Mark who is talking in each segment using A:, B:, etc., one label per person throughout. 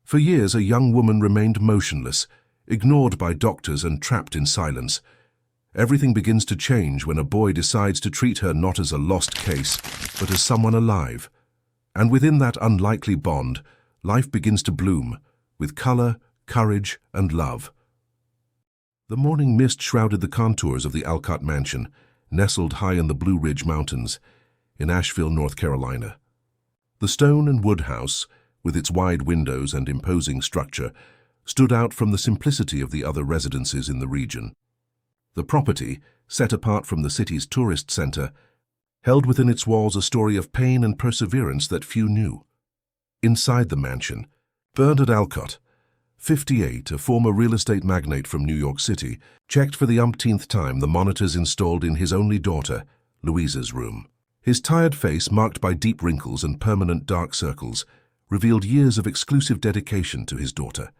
A: For years, a young woman remained motionless, ignored by doctors and trapped in silence. Everything begins to change when a boy decides to treat her not as a lost case, but as someone alive. And within that unlikely bond, life begins to bloom, with color, courage, and love. The morning mist shrouded the contours of the Alcott mansion, nestled high in the Blue Ridge Mountains, in Asheville, North Carolina. The stone and wood house, with its wide windows and imposing structure, stood out from the simplicity of the other residences in the region. The property, set apart from the city's tourist center, held within its walls a story of pain and perseverance that few knew. Inside the mansion, Bernard Alcott, 58, a former real estate magnate from New York City, checked for the umpteenth time the monitors installed in his only daughter, Louisa's room. His tired face, marked by deep wrinkles and permanent dark circles, revealed years of exclusive dedication to his daughter.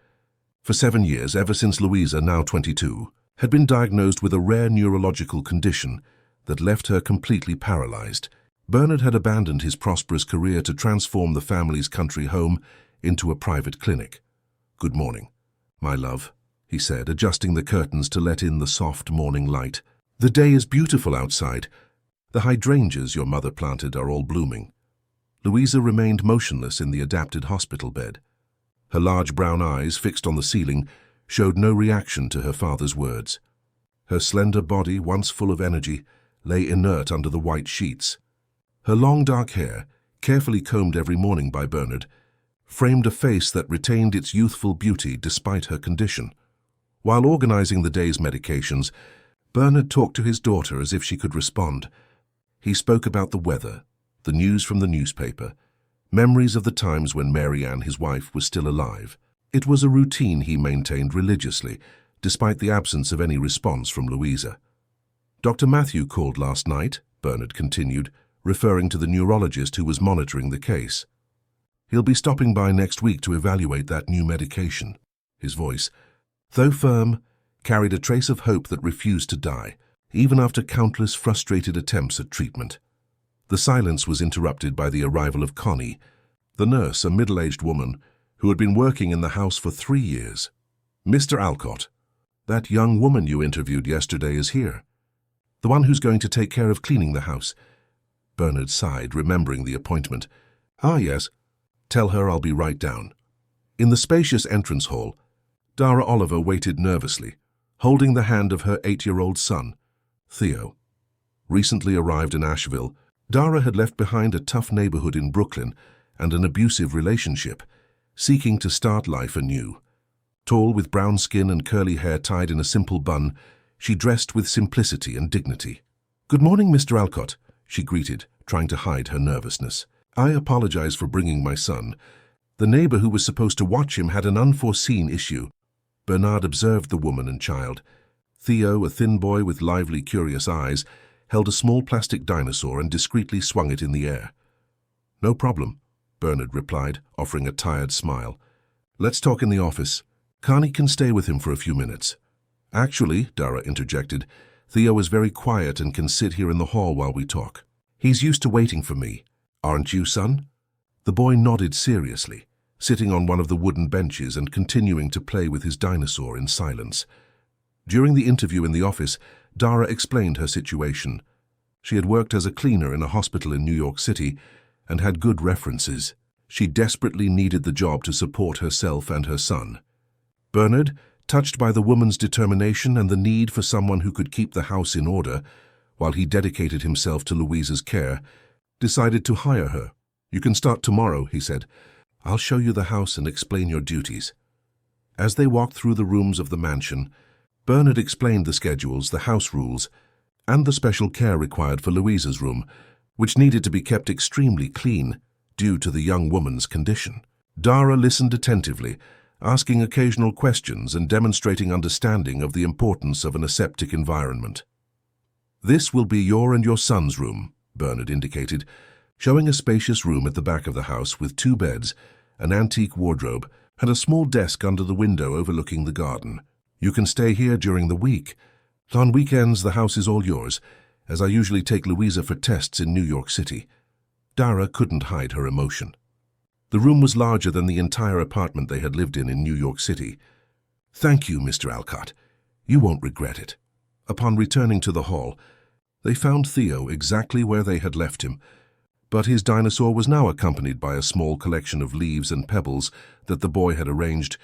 A: For 7 years, ever since Louisa, now 22, had been diagnosed with a rare neurological condition that left her completely paralyzed, Bernard had abandoned his prosperous career to transform the family's country home into a private clinic. "Good morning, my love," he said, adjusting the curtains to let in the soft morning light. "The day is beautiful outside. The hydrangeas your mother planted are all blooming." Louisa remained motionless in the adapted hospital bed. Her large brown eyes, fixed on the ceiling, showed no reaction to her father's words. Her slender body, once full of energy, lay inert under the white sheets. Her long dark hair, carefully combed every morning by Bernard, framed a face that retained its youthful beauty despite her condition. While organizing the day's medications, Bernard talked to his daughter as if she could respond. He spoke about the weather, the news from the newspaper, memories of the times when Mary Ann, his wife, was still alive. It was a routine he maintained religiously, despite the absence of any response from Louisa. "Dr. Matthew called last night," Bernard continued, referring to the neurologist who was monitoring the case. "He'll be stopping by next week to evaluate that new medication." His voice, though firm, carried a trace of hope that refused to die, even after countless frustrated attempts at treatment. The silence was interrupted by the arrival of Connie, the nurse, a middle-aged woman who had been working in the house for 3 years. "Mr. Alcott, that young woman you interviewed yesterday is here. The one who's going to take care of cleaning the house." Bernard sighed, remembering the appointment. "Ah, yes. Tell her I'll be right down." In the spacious entrance hall, Dara Oliver waited nervously, holding the hand of her 8-year-old son, Theo. Recently arrived in Asheville, Dara had left behind a tough neighborhood in Brooklyn and an abusive relationship, seeking to start life anew. Tall, with brown skin and curly hair tied in a simple bun, she dressed with simplicity and dignity. "Good morning, Mr. Alcott," she greeted, trying to hide her nervousness. "I apologize for bringing my son. The neighbor who was supposed to watch him had an unforeseen issue." Bernard observed the woman and child. Theo, a thin boy with lively, curious eyes, held a small plastic dinosaur and discreetly swung it in the air. "No problem," Bernard replied, offering a tired smile. "Let's talk in the office. Connie can stay with him for a few minutes." "Actually," Dara interjected, "Theo is very quiet and can sit here in the hall while we talk. He's used to waiting for me. Aren't you, son?" The boy nodded seriously, sitting on one of the wooden benches and continuing to play with his dinosaur in silence. During the interview in the office, Dara explained her situation. She had worked as a cleaner in a hospital in New York City and had good references. She desperately needed the job to support herself and her son. Bernard, touched by the woman's determination and the need for someone who could keep the house in order, while he dedicated himself to Louisa's care, decided to hire her. "You can start tomorrow," he said. "I'll show you the house and explain your duties." As they walked through the rooms of the mansion, Bernard explained the schedules, the house rules, and the special care required for Louisa's room, which needed to be kept extremely clean due to the young woman's condition. Dara listened attentively, asking occasional questions and demonstrating understanding of the importance of an aseptic environment. "This will be your and your son's room," Bernard indicated, showing a spacious room at the back of the house with 2 beds, an antique wardrobe, and a small desk under the window overlooking the garden. "You can stay here during the week. On weekends, the house is all yours, as I usually take Louisa for tests in New York City." Dara couldn't hide her emotion. The room was larger than the entire apartment they had lived in New York City. "Thank you, Mr. Alcott. You won't regret it." Upon returning to the hall, they found Theo exactly where they had left him, but his dinosaur was now accompanied by a small collection of leaves and pebbles that the boy had arranged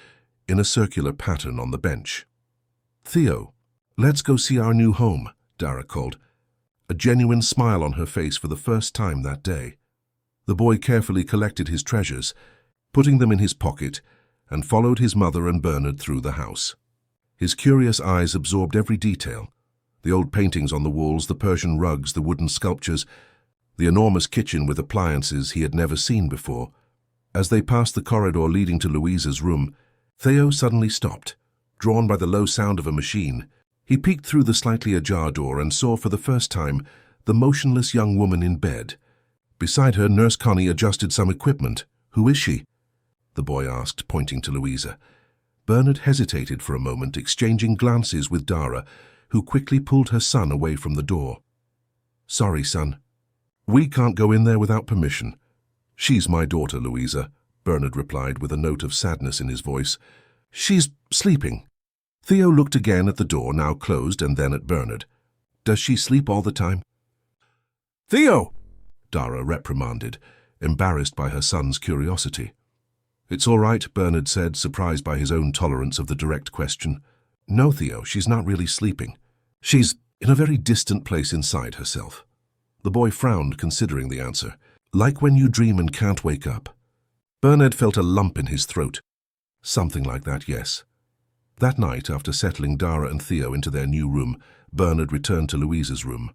A: in a circular pattern on the bench. "Theo, let's go see our new home," Dara called, a genuine smile on her face for the first time that day. The boy carefully collected his treasures, putting them in his pocket, and followed his mother and Bernard through the house. His curious eyes absorbed every detail: the old paintings on the walls, the Persian rugs, the wooden sculptures, the enormous kitchen with appliances he had never seen before. As they passed the corridor leading to Louisa's room, Theo suddenly stopped, drawn by the low sound of a machine. He peeked through the slightly ajar door and saw for the first time the motionless young woman in bed. Beside her, Nurse Connie adjusted some equipment. "Who is she?" the boy asked, pointing to Louisa. Bernard hesitated for a moment, exchanging glances with Dara, who quickly pulled her son away from the door. "Sorry, son. We can't go in there without permission." "She's my daughter, Louisa," Bernard replied with a note of sadness in his voice. "She's sleeping." Theo looked again at the door, now closed, and then at Bernard. "Does she sleep all the time?" "Theo!" Dara reprimanded, embarrassed by her son's curiosity. "It's all right," Bernard said, surprised by his own tolerance of the direct question. "No, Theo, she's not really sleeping. She's in a very distant place inside herself." The boy frowned, considering the answer. "Like when you dream and can't wake up." Bernard felt a lump in his throat. "Something like that, yes." That night, after settling Dara and Theo into their new room, Bernard returned to Louisa's room.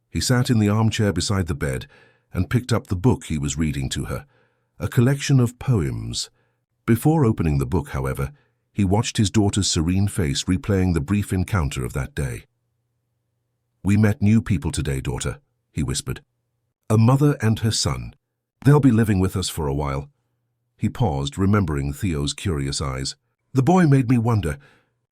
A: He sat in the armchair beside the bed and picked up the book he was reading to her, a collection of poems. Before opening the book, however, he watched his daughter's serene face replaying the brief encounter of that day. "We met new people today, daughter," he whispered. "A mother and her son. They'll be living with us for a while." He paused, remembering Theo's curious eyes. "The boy made me wonder,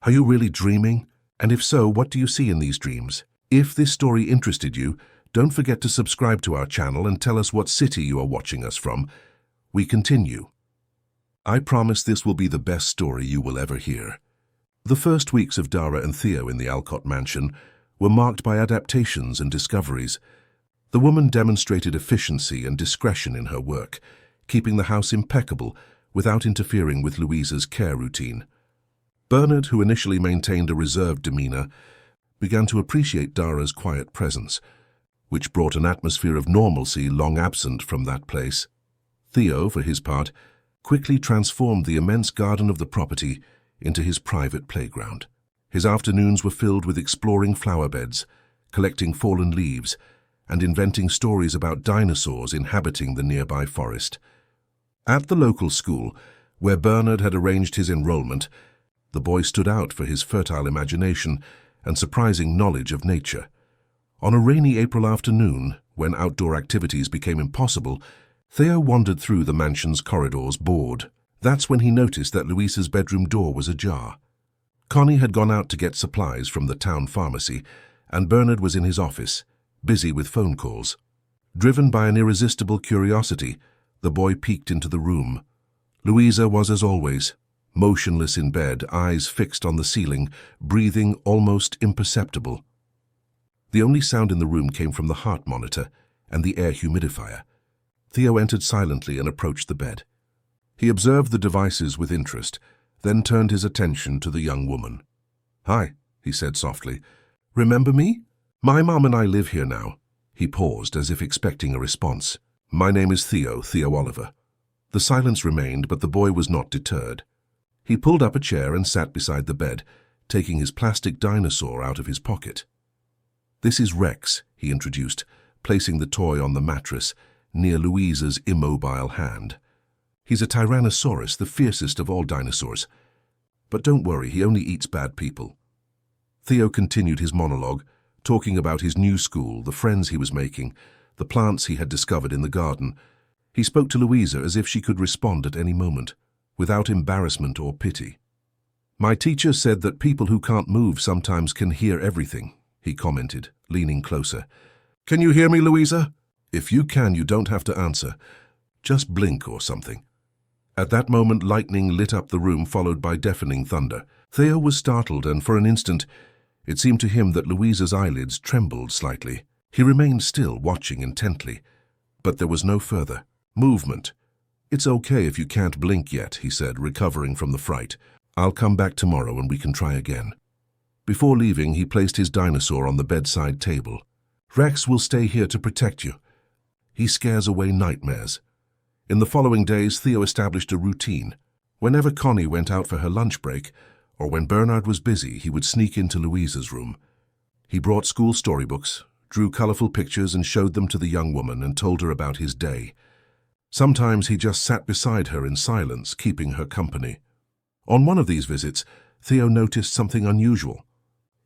A: are you really dreaming? And if so, what do you see in these dreams? If this story interested you, don't forget to subscribe to our channel and tell us what city you are watching us from. We continue. I promise this will be the best story you will ever hear." The first weeks of Dara and Theo in the Alcott mansion were marked by adaptations and discoveries. The woman demonstrated efficiency and discretion in her work, keeping the house impeccable without interfering with Louisa's care routine. Bernard, who initially maintained a reserved demeanor, began to appreciate Dara's quiet presence, which brought an atmosphere of normalcy long absent from that place. Theo, for his part, quickly transformed the immense garden of the property into his private playground. His afternoons were filled with exploring flower beds, collecting fallen leaves, and inventing stories about dinosaurs inhabiting the nearby forest. At the local school, where Bernard had arranged his enrollment, the boy stood out for his fertile imagination and surprising knowledge of nature. On a rainy April afternoon, when outdoor activities became impossible, Theo wandered through the mansion's corridors bored. That's when he noticed that Louisa's bedroom door was ajar. Connie had gone out to get supplies from the town pharmacy, and Bernard was in his office, busy with phone calls. Driven by an irresistible curiosity, the boy peeked into the room. Louisa was, as always, motionless in bed, eyes fixed on the ceiling, breathing almost imperceptible. The only sound in the room came from the heart monitor and the air humidifier. Theo entered silently and approached the bed. He observed the devices with interest, then turned his attention to the young woman. "Hi," he said softly. "Remember me? My mom and I live here now." He paused, as if expecting a response. "My name is Theo Oliver." The silence remained, but the boy was not deterred. He pulled up a chair and sat beside the bed, taking his plastic dinosaur out of his pocket. "This is Rex," he introduced, placing the toy on the mattress near Louisa's immobile hand. "He's a Tyrannosaurus, the fiercest of all dinosaurs. But don't worry, he only eats bad people." Theo continued his monologue, talking about his new school, the friends he was making, the plants he had discovered in the garden. He spoke to Louisa as if she could respond at any moment, without embarrassment or pity. "My teacher said that people who can't move sometimes can hear everything," he commented, leaning closer. "Can you hear me, Louisa? If you can, you don't have to answer. Just blink or something." At that moment, lightning lit up the room, followed by deafening thunder. Theo was startled, and for an instant, it seemed to him that Louisa's eyelids trembled slightly. He remained still, watching intently. But there was no further movement. "It's okay if you can't blink yet," he said, recovering from the fright. "I'll come back tomorrow and we can try again." Before leaving, he placed his dinosaur on the bedside table. "Rex will stay here to protect you. He scares away nightmares." In the following days, Theo established a routine. Whenever Connie went out for her lunch break, or when Bernard was busy, he would sneak into Louisa's room. He brought school storybooks, drew colorful pictures and showed them to the young woman and told her about his day. Sometimes he just sat beside her in silence, keeping her company. On one of these visits, Theo noticed something unusual.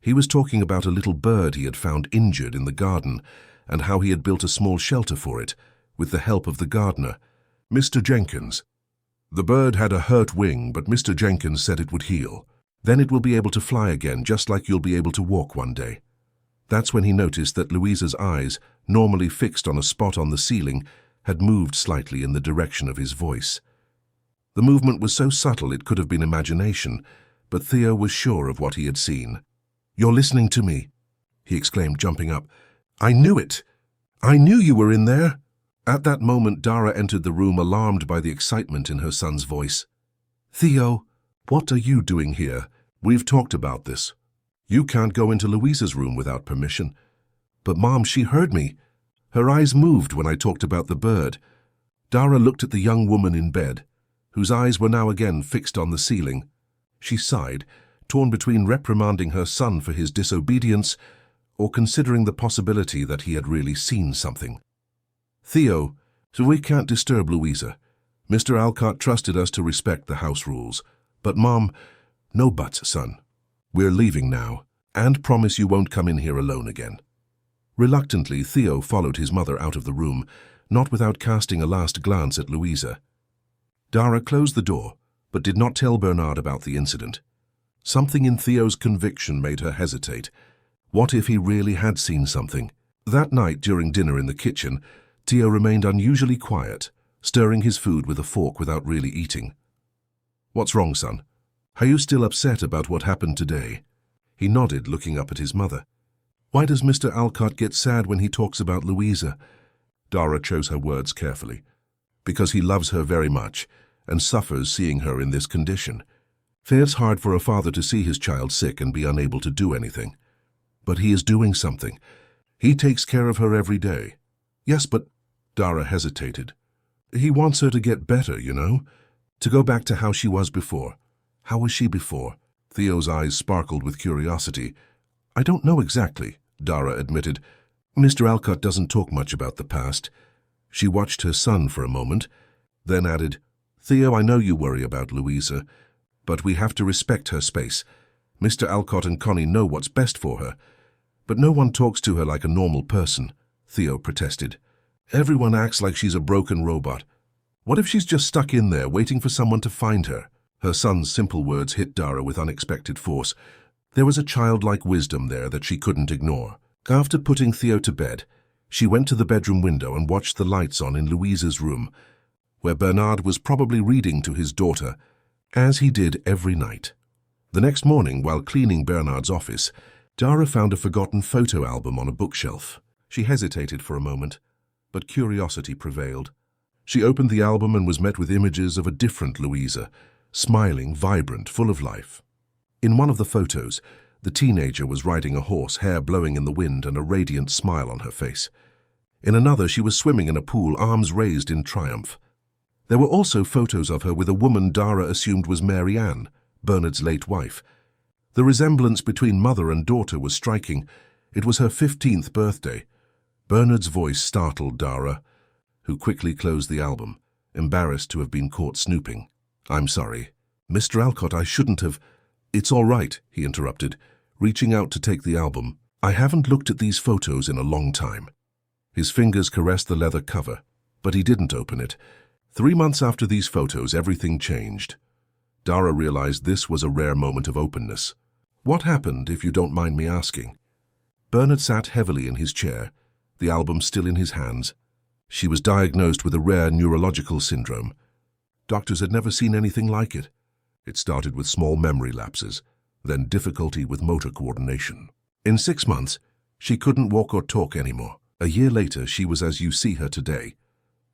A: He was talking about a little bird he had found injured in the garden and how he had built a small shelter for it, with the help of the gardener, Mr. Jenkins. "The bird had a hurt wing, but Mr. Jenkins said it would heal. Then it will be able to fly again, just like you'll be able to walk one day." That's when he noticed that Louisa's eyes, normally fixed on a spot on the ceiling, had moved slightly in the direction of his voice. The movement was so subtle it could have been imagination, but Theo was sure of what he had seen. "You're listening to me," he exclaimed, jumping up. "I knew it! I knew you were in there!" At that moment, Dara entered the room, alarmed by the excitement in her son's voice. "Theo, what are you doing here? We've talked about this. You can't go into Louisa's room without permission." "But Mom, she heard me." Her eyes moved when I talked about the bird. Dara looked at the young woman in bed, whose eyes were now again fixed on the ceiling. She sighed, torn between reprimanding her son for his disobedience or considering the possibility that he had really seen something. "Theo, so we can't disturb Louisa. Mr. Alcott trusted us to respect the house rules. But Mom, no buts, son. We're leaving now, and promise you won't come in here alone again." Reluctantly, Theo followed his mother out of the room, not without casting a last glance at Louisa. Dara closed the door, but did not tell Bernard about the incident. Something in Theo's conviction made her hesitate. What if he really had seen something? That night, during dinner in the kitchen, Theo remained unusually quiet, stirring his food with a fork without really eating. "What's wrong, son? Are you still upset about what happened today?" He nodded, looking up at his mother. "Why does Mr. Alcott get sad when he talks about Louisa?" Dara chose her words carefully. "Because he loves her very much and suffers seeing her in this condition. It's hard for a father to see his child sick and be unable to do anything. But he is doing something. He takes care of her every day." "Yes, but—" Dara hesitated. "He wants her to get better, you know? To go back to how she was before." "How was she before?" Theo's eyes sparkled with curiosity. "I don't know exactly," Dara admitted. "Mr. Alcott doesn't talk much about the past." She watched her son for a moment, then added, "Theo, I know you worry about Louisa, but we have to respect her space. Mr. Alcott and Connie know what's best for her. But no one talks to her like a normal person," Theo protested. "Everyone acts like she's a broken robot. What if she's just stuck in there, waiting for someone to find her?" Her son's simple words hit Dara with unexpected force. There was a childlike wisdom there that she couldn't ignore. After putting Theo to bed, she went to the bedroom window and watched the lights on in Louisa's room, where Bernard was probably reading to his daughter, as he did every night. The next morning, while cleaning Bernard's office, Dara found a forgotten photo album on a bookshelf. She hesitated for a moment, but curiosity prevailed. She opened the album and was met with images of a different Louisa, smiling, vibrant, full of life. In one of the photos, the teenager was riding a horse, hair blowing in the wind and a radiant smile on her face. In another, she was swimming in a pool, arms raised in triumph. There were also photos of her with a woman Dara assumed was Mary Ann, Bernard's late wife. The resemblance between mother and daughter was striking. It was her 15th birthday. Bernard's voice startled Dara, who quickly closed the album, embarrassed to have been caught snooping. "I'm sorry. Mr. Alcott, I shouldn't have—" "It's all right," he interrupted, reaching out to take the album. "I haven't looked at these photos in a long time." His fingers caressed the leather cover, but he didn't open it. 3 months after these photos, everything changed. Dara realized this was a rare moment of openness. "What happened, if you don't mind me asking?" Bernard sat heavily in his chair, the album still in his hands. "She was diagnosed with a rare neurological syndrome. Doctors had never seen anything like it. It started with small memory lapses, then difficulty with motor coordination. In 6 months, she couldn't walk or talk anymore. A year later, she was as you see her today.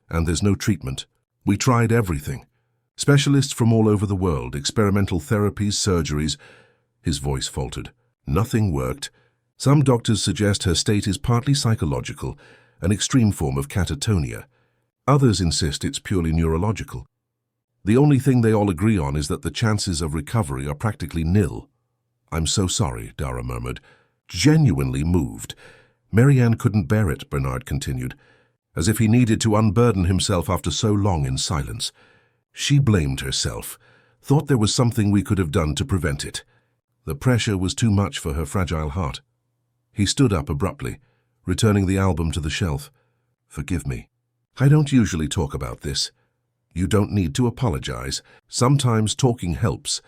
A: And there's no treatment. We tried everything. Specialists from all over the world, experimental therapies, surgeries. His voice faltered. Nothing worked. Some doctors suggest her state is partly psychological, an extreme form of catatonia. Others insist it's purely neurological. The only thing they all agree on is that the chances of recovery are practically nil. "I'm so sorry," Dara murmured, genuinely moved. Marianne couldn't bear it, Bernard continued, as if he needed to unburden himself after so long in silence. She blamed herself, thought there was something we could have done to prevent it. The pressure was too much for her fragile heart. He stood up abruptly, returning the album to the shelf. "Forgive me. I don't usually talk about this. You don't need to apologize. Sometimes talking helps."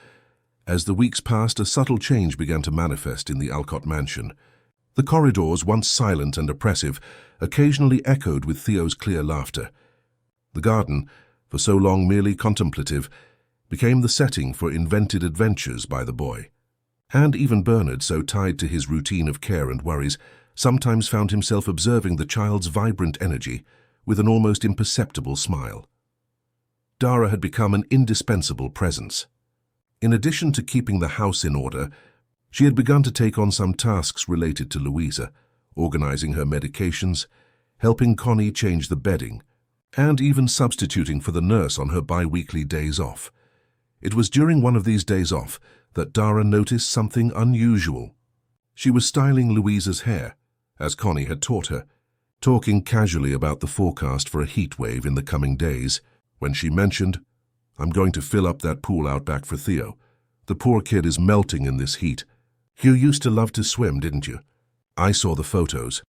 A: As the weeks passed, a subtle change began to manifest in the Alcott mansion. The corridors, once silent and oppressive, occasionally echoed with Theo's clear laughter. The garden, for so long merely contemplative, became the setting for invented adventures by the boy. And even Bernard, so tied to his routine of care and worries, sometimes found himself observing the child's vibrant energy with an almost imperceptible smile. Dara had become an indispensable presence. In addition to keeping the house in order, she had begun to take on some tasks related to Louisa, organizing her medications, helping Connie change the bedding, and even substituting for the nurse on her bi-weekly days off. It was during one of these days off that Dara noticed something unusual. She was styling Louisa's hair, as Connie had taught her, talking casually about the forecast for a heat wave in the coming days, when she mentioned, "I'm going to fill up that pool out back for Theo. The poor kid is melting in this heat. You used to love to swim, didn't you? I saw the photos."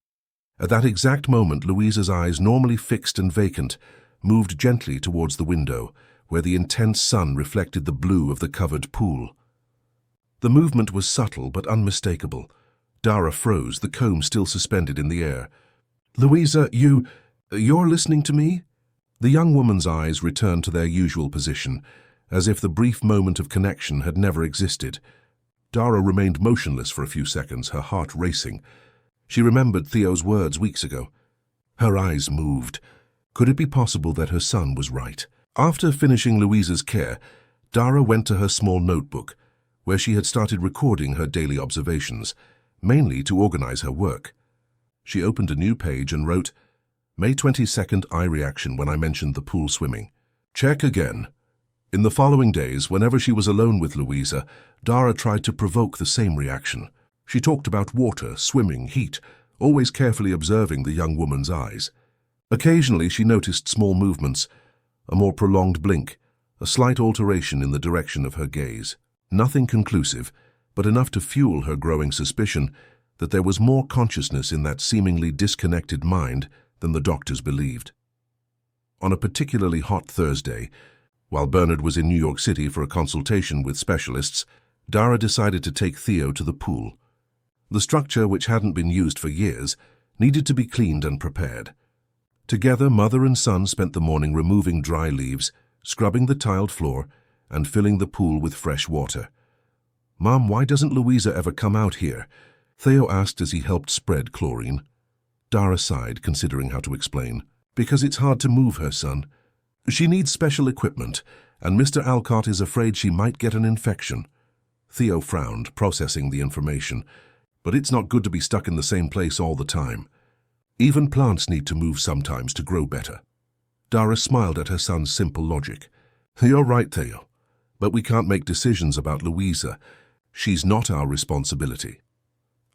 A: At that exact moment, Louisa's eyes, normally fixed and vacant, moved gently towards the window, where the intense sun reflected the blue of the covered pool. The movement was subtle but unmistakable. Dara froze, the comb still suspended in the air. "Louisa, you're listening to me?" The young woman's eyes returned to their usual position, as if the brief moment of connection had never existed. Dara remained motionless for a few seconds, her heart racing. She remembered Theo's words weeks ago. Her eyes moved. Could it be possible that her son was right? After finishing Louisa's care, Dara went to her small notebook, where she had started recording her daily observations, mainly to organize her work. She opened a new page and wrote, "May 22nd, eye reaction when I mentioned the pool swimming. Check again." In the following days, whenever she was alone with Louisa, Dara tried to provoke the same reaction. She talked about water, swimming, heat, always carefully observing the young woman's eyes. Occasionally she noticed small movements, a more prolonged blink, a slight alteration in the direction of her gaze. Nothing conclusive, but enough to fuel her growing suspicion that there was more consciousness in that seemingly disconnected mind than the doctors believed. On a particularly hot Thursday, while Bernard was in New York City for a consultation with specialists, Dara decided to take Theo to the pool. The structure, which hadn't been used for years, needed to be cleaned and prepared. Together, mother and son spent the morning removing dry leaves, scrubbing the tiled floor, and filling the pool with fresh water. "Mom, why doesn't Louisa ever come out here?" Theo asked as he helped spread chlorine. Dara sighed, considering how to explain. "Because it's hard to move her, son. She needs special equipment, and Mr. Alcott is afraid she might get an infection." Theo frowned, processing the information. "But it's not good to be stuck in the same place all the time. Even plants need to move sometimes to grow better." Dara smiled at her son's simple logic. "You're right, Theo. But we can't make decisions about Louisa. She's not our responsibility."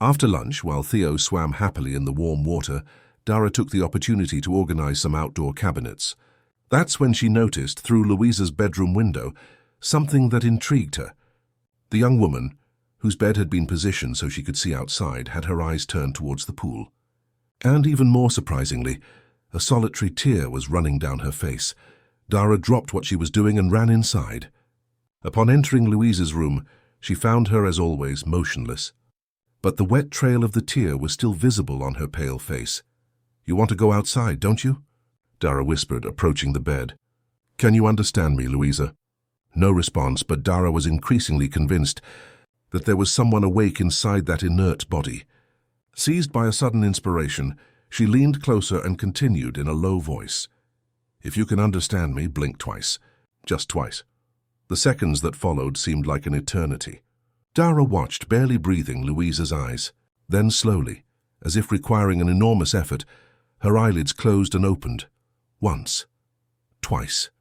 A: After lunch, while Theo swam happily in the warm water, Dara took the opportunity to organize some outdoor cabinets. That's when she noticed, through Louisa's bedroom window, something that intrigued her. The young woman, whose bed had been positioned so she could see outside, had her eyes turned towards the pool. And even more surprisingly, a solitary tear was running down her face. Dara dropped what she was doing and ran inside. Upon entering Louisa's room, she found her, as always, motionless. But the wet trail of the tear was still visible on her pale face. "You want to go outside, don't you?" Dara whispered, approaching the bed. Can you understand me, Louisa? No response, but Dara was increasingly convinced that there was someone awake inside that inert body. Seized by a sudden inspiration, she leaned closer and continued in a low voice. If you can understand me, blink twice. Just twice. The seconds that followed seemed like an eternity. Dara watched, barely breathing, Louisa's eyes. Then slowly, as if requiring an enormous effort, her eyelids closed and opened. Once. Twice.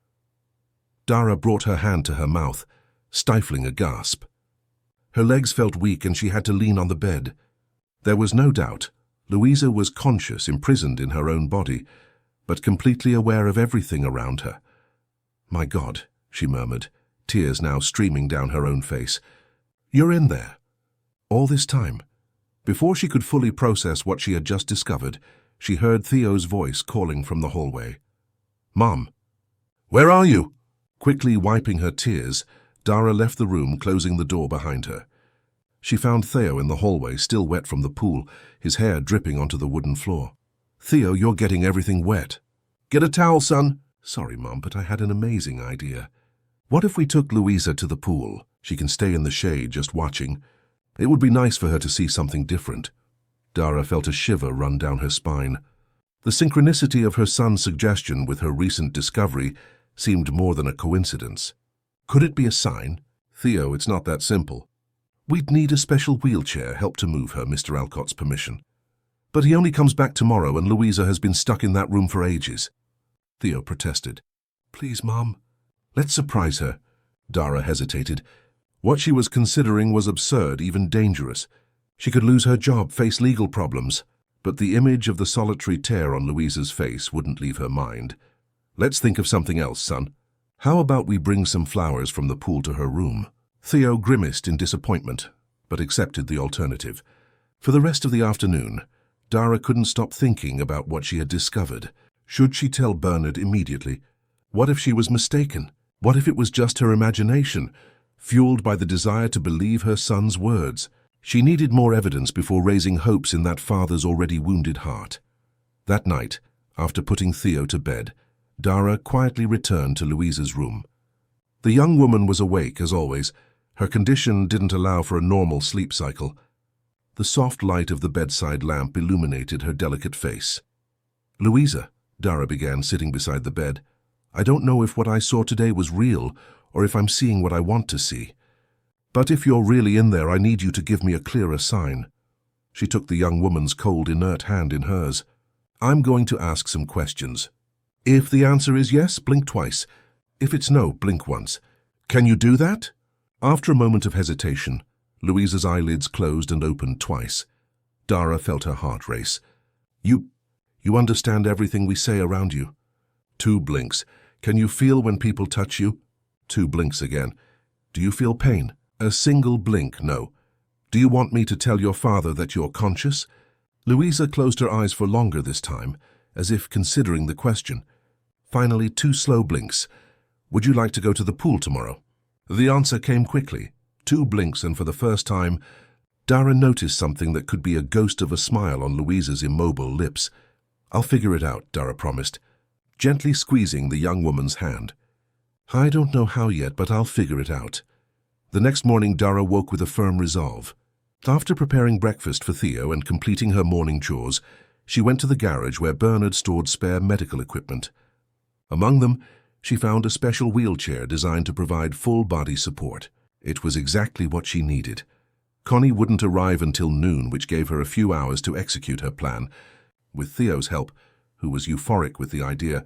A: Dara brought her hand to her mouth, stifling a gasp. Her legs felt weak and she had to lean on the bed. There was no doubt. Louisa was conscious, imprisoned in her own body, but completely aware of everything around her. "My God," she murmured, tears now streaming down her own face. "You're in there. All this time." Before she could fully process what she had just discovered, she heard Theo's voice calling from the hallway. "Mom, where are you?" Quickly wiping her tears, Dara left the room, closing the door behind her. She found Theo in the hallway, still wet from the pool, his hair dripping onto the wooden floor. "Theo, you're getting everything wet." "Get a towel, son." "Sorry, Mom, but I had an amazing idea. What if we took Louisa to the pool? She can stay in the shade just watching. It would be nice for her to see something different." Dara felt a shiver run down her spine. The synchronicity of her son's suggestion with her recent discovery seemed more than a coincidence. Could it be a sign? "Theo, it's not that simple. We'd need a special wheelchair, help to move her, Mr. Alcott's permission. But he only comes back tomorrow and Louisa has been stuck in that room for ages." Theo protested. "Please, Mom. Let's surprise her." Dara hesitated. What she was considering was absurd, even dangerous. She could lose her job, face legal problems, but the image of the solitary tear on Louisa's face wouldn't leave her mind. "Let's think of something else, son. How about we bring some flowers from the pool to her room?" Theo grimaced in disappointment, but accepted the alternative. For the rest of the afternoon, Dara couldn't stop thinking about what she had discovered. Should she tell Bernard immediately? What if she was mistaken? What if it was just her imagination, fueled by the desire to believe her son's words? She needed more evidence before raising hopes in that father's already wounded heart. That night, after putting Theo to bed, Dara quietly returned to Louisa's room. The young woman was awake, as always. Her condition didn't allow for a normal sleep cycle. The soft light of the bedside lamp illuminated her delicate face. "Louisa," Dara began, sitting beside the bed, "I don't know if what I saw today was real or if I'm seeing what I want to see. But if you're really in there, I need you to give me a clearer sign." She took the young woman's cold, inert hand in hers. "I'm going to ask some questions. If the answer is yes, blink twice. If it's no, blink once. Can you do that?" After a moment of hesitation, Louisa's eyelids closed and opened twice. Dara felt her heart race. You understand everything we say around you?" 2 blinks. "Can you feel when people touch you?" 2 blinks again. "Do you feel pain?" A single blink, no. "Do you want me to tell your father that you're conscious?" Louisa closed her eyes for longer this time, as if considering the question. Finally, 2 slow blinks. "Would you like to go to the pool tomorrow?" The answer came quickly. 2 blinks, and for the first time, Dara noticed something that could be a ghost of a smile on Louisa's immobile lips. "I'll figure it out," Dara promised, gently squeezing the young woman's hand. "I don't know how yet, but I'll figure it out." The next morning, Dara woke with a firm resolve. After preparing breakfast for Theo and completing her morning chores, she went to the garage where Bernard stored spare medical equipment. Among them, she found a special wheelchair designed to provide full-body support. It was exactly what she needed. Connie wouldn't arrive until noon, which gave her a few hours to execute her plan. With Theo's help, who was euphoric with the idea,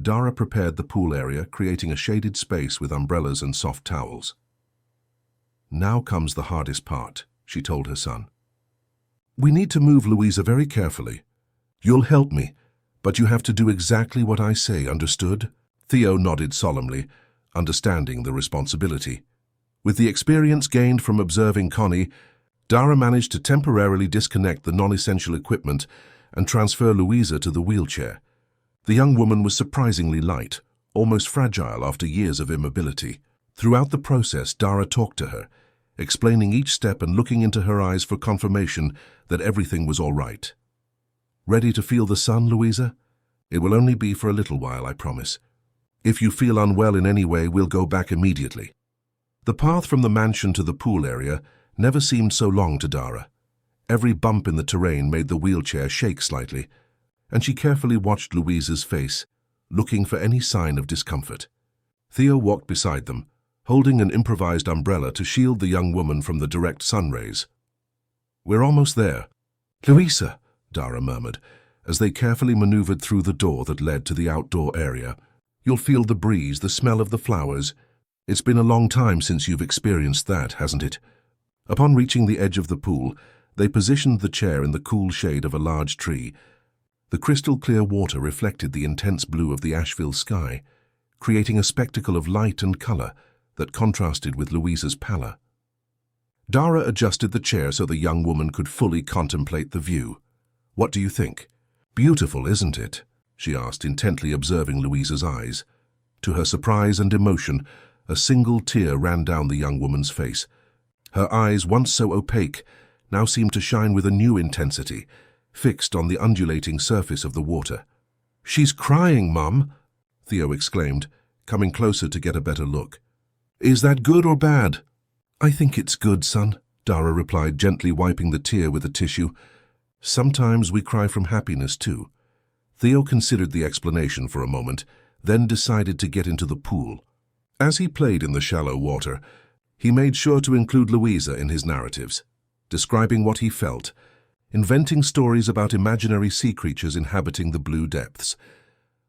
A: Dara prepared the pool area, creating a shaded space with umbrellas and soft towels. "Now comes the hardest part," she told her son. "We need to move Louisa very carefully. You'll help me, but you have to do exactly what I say, understood?" Theo nodded solemnly, understanding the responsibility. With the experience gained from observing Connie, Dara managed to temporarily disconnect the non-essential equipment and transfer Louisa to the wheelchair. The young woman was surprisingly light, almost fragile after years of immobility. Throughout the process, Dara talked to her, explaining each step and looking into her eyes for confirmation that everything was all right. "Ready to feel the sun, Louisa? It will only be for a little while, I promise. If you feel unwell in any way, we'll go back immediately. The path from the mansion to the pool area never seemed so long to Dara. Every bump in the terrain made the wheelchair shake slightly, and she carefully watched Louisa's face, looking for any sign of discomfort. Theo walked beside them, holding an improvised umbrella to shield the young woman from the direct sun rays. "We're almost there." "Louisa," Dara murmured, as they carefully maneuvered through the door that led to the outdoor area. "You'll feel the breeze, the smell of the flowers. It's been a long time since you've experienced that, hasn't it?" Upon reaching the edge of the pool, they positioned the chair in the cool shade of a large tree. The crystal-clear water reflected the intense blue of the Asheville sky, creating a spectacle of light and color that contrasted with Louisa's pallor. Dara adjusted the chair so the young woman could fully contemplate the view. "What do you think?" "Beautiful, isn't it?" she asked, intently observing Louisa's eyes. To her surprise and emotion, a single tear ran down the young woman's face. Her eyes, once so opaque, now seemed to shine with a new intensity, fixed on the undulating surface of the water. "She's crying, Mum," Theo exclaimed, coming closer to get a better look. "Is that good or bad?" "I think it's good, son," Dara replied, gently wiping the tear with a tissue. "Sometimes we cry from happiness, too." Theo considered the explanation for a moment, then decided to get into the pool. As he played in the shallow water, he made sure to include Louisa in his narratives, describing what he felt, inventing stories about imaginary sea creatures inhabiting the blue depths.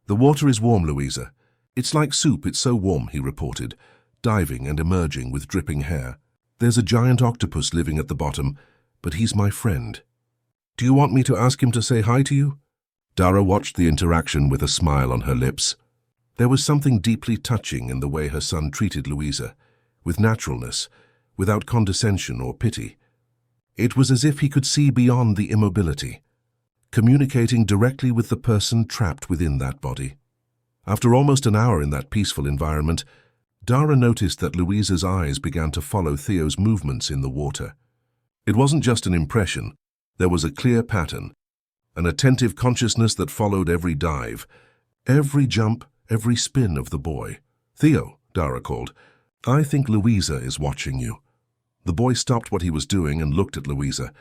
A: "The water is warm, Louisa. It's like soup, it's so warm," he reported, diving and emerging with dripping hair. "There's a giant octopus living at the bottom, but he's my friend. Do you want me to ask him to say hi to you?" Dara watched the interaction with a smile on her lips. There was something deeply touching in the way her son treated Louisa, with naturalness, without condescension or pity. It was as if he could see beyond the immobility, communicating directly with the person trapped within that body. After almost an hour in that peaceful environment, Dara noticed that Louisa's eyes began to follow Theo's movements in the water. It wasn't just an impression, there was a clear pattern, an attentive consciousness that followed every dive, every jump, every spin of the boy. "Theo," Dara called, "I think Louisa is watching you." The boy stopped what he was doing and looked at Louisa.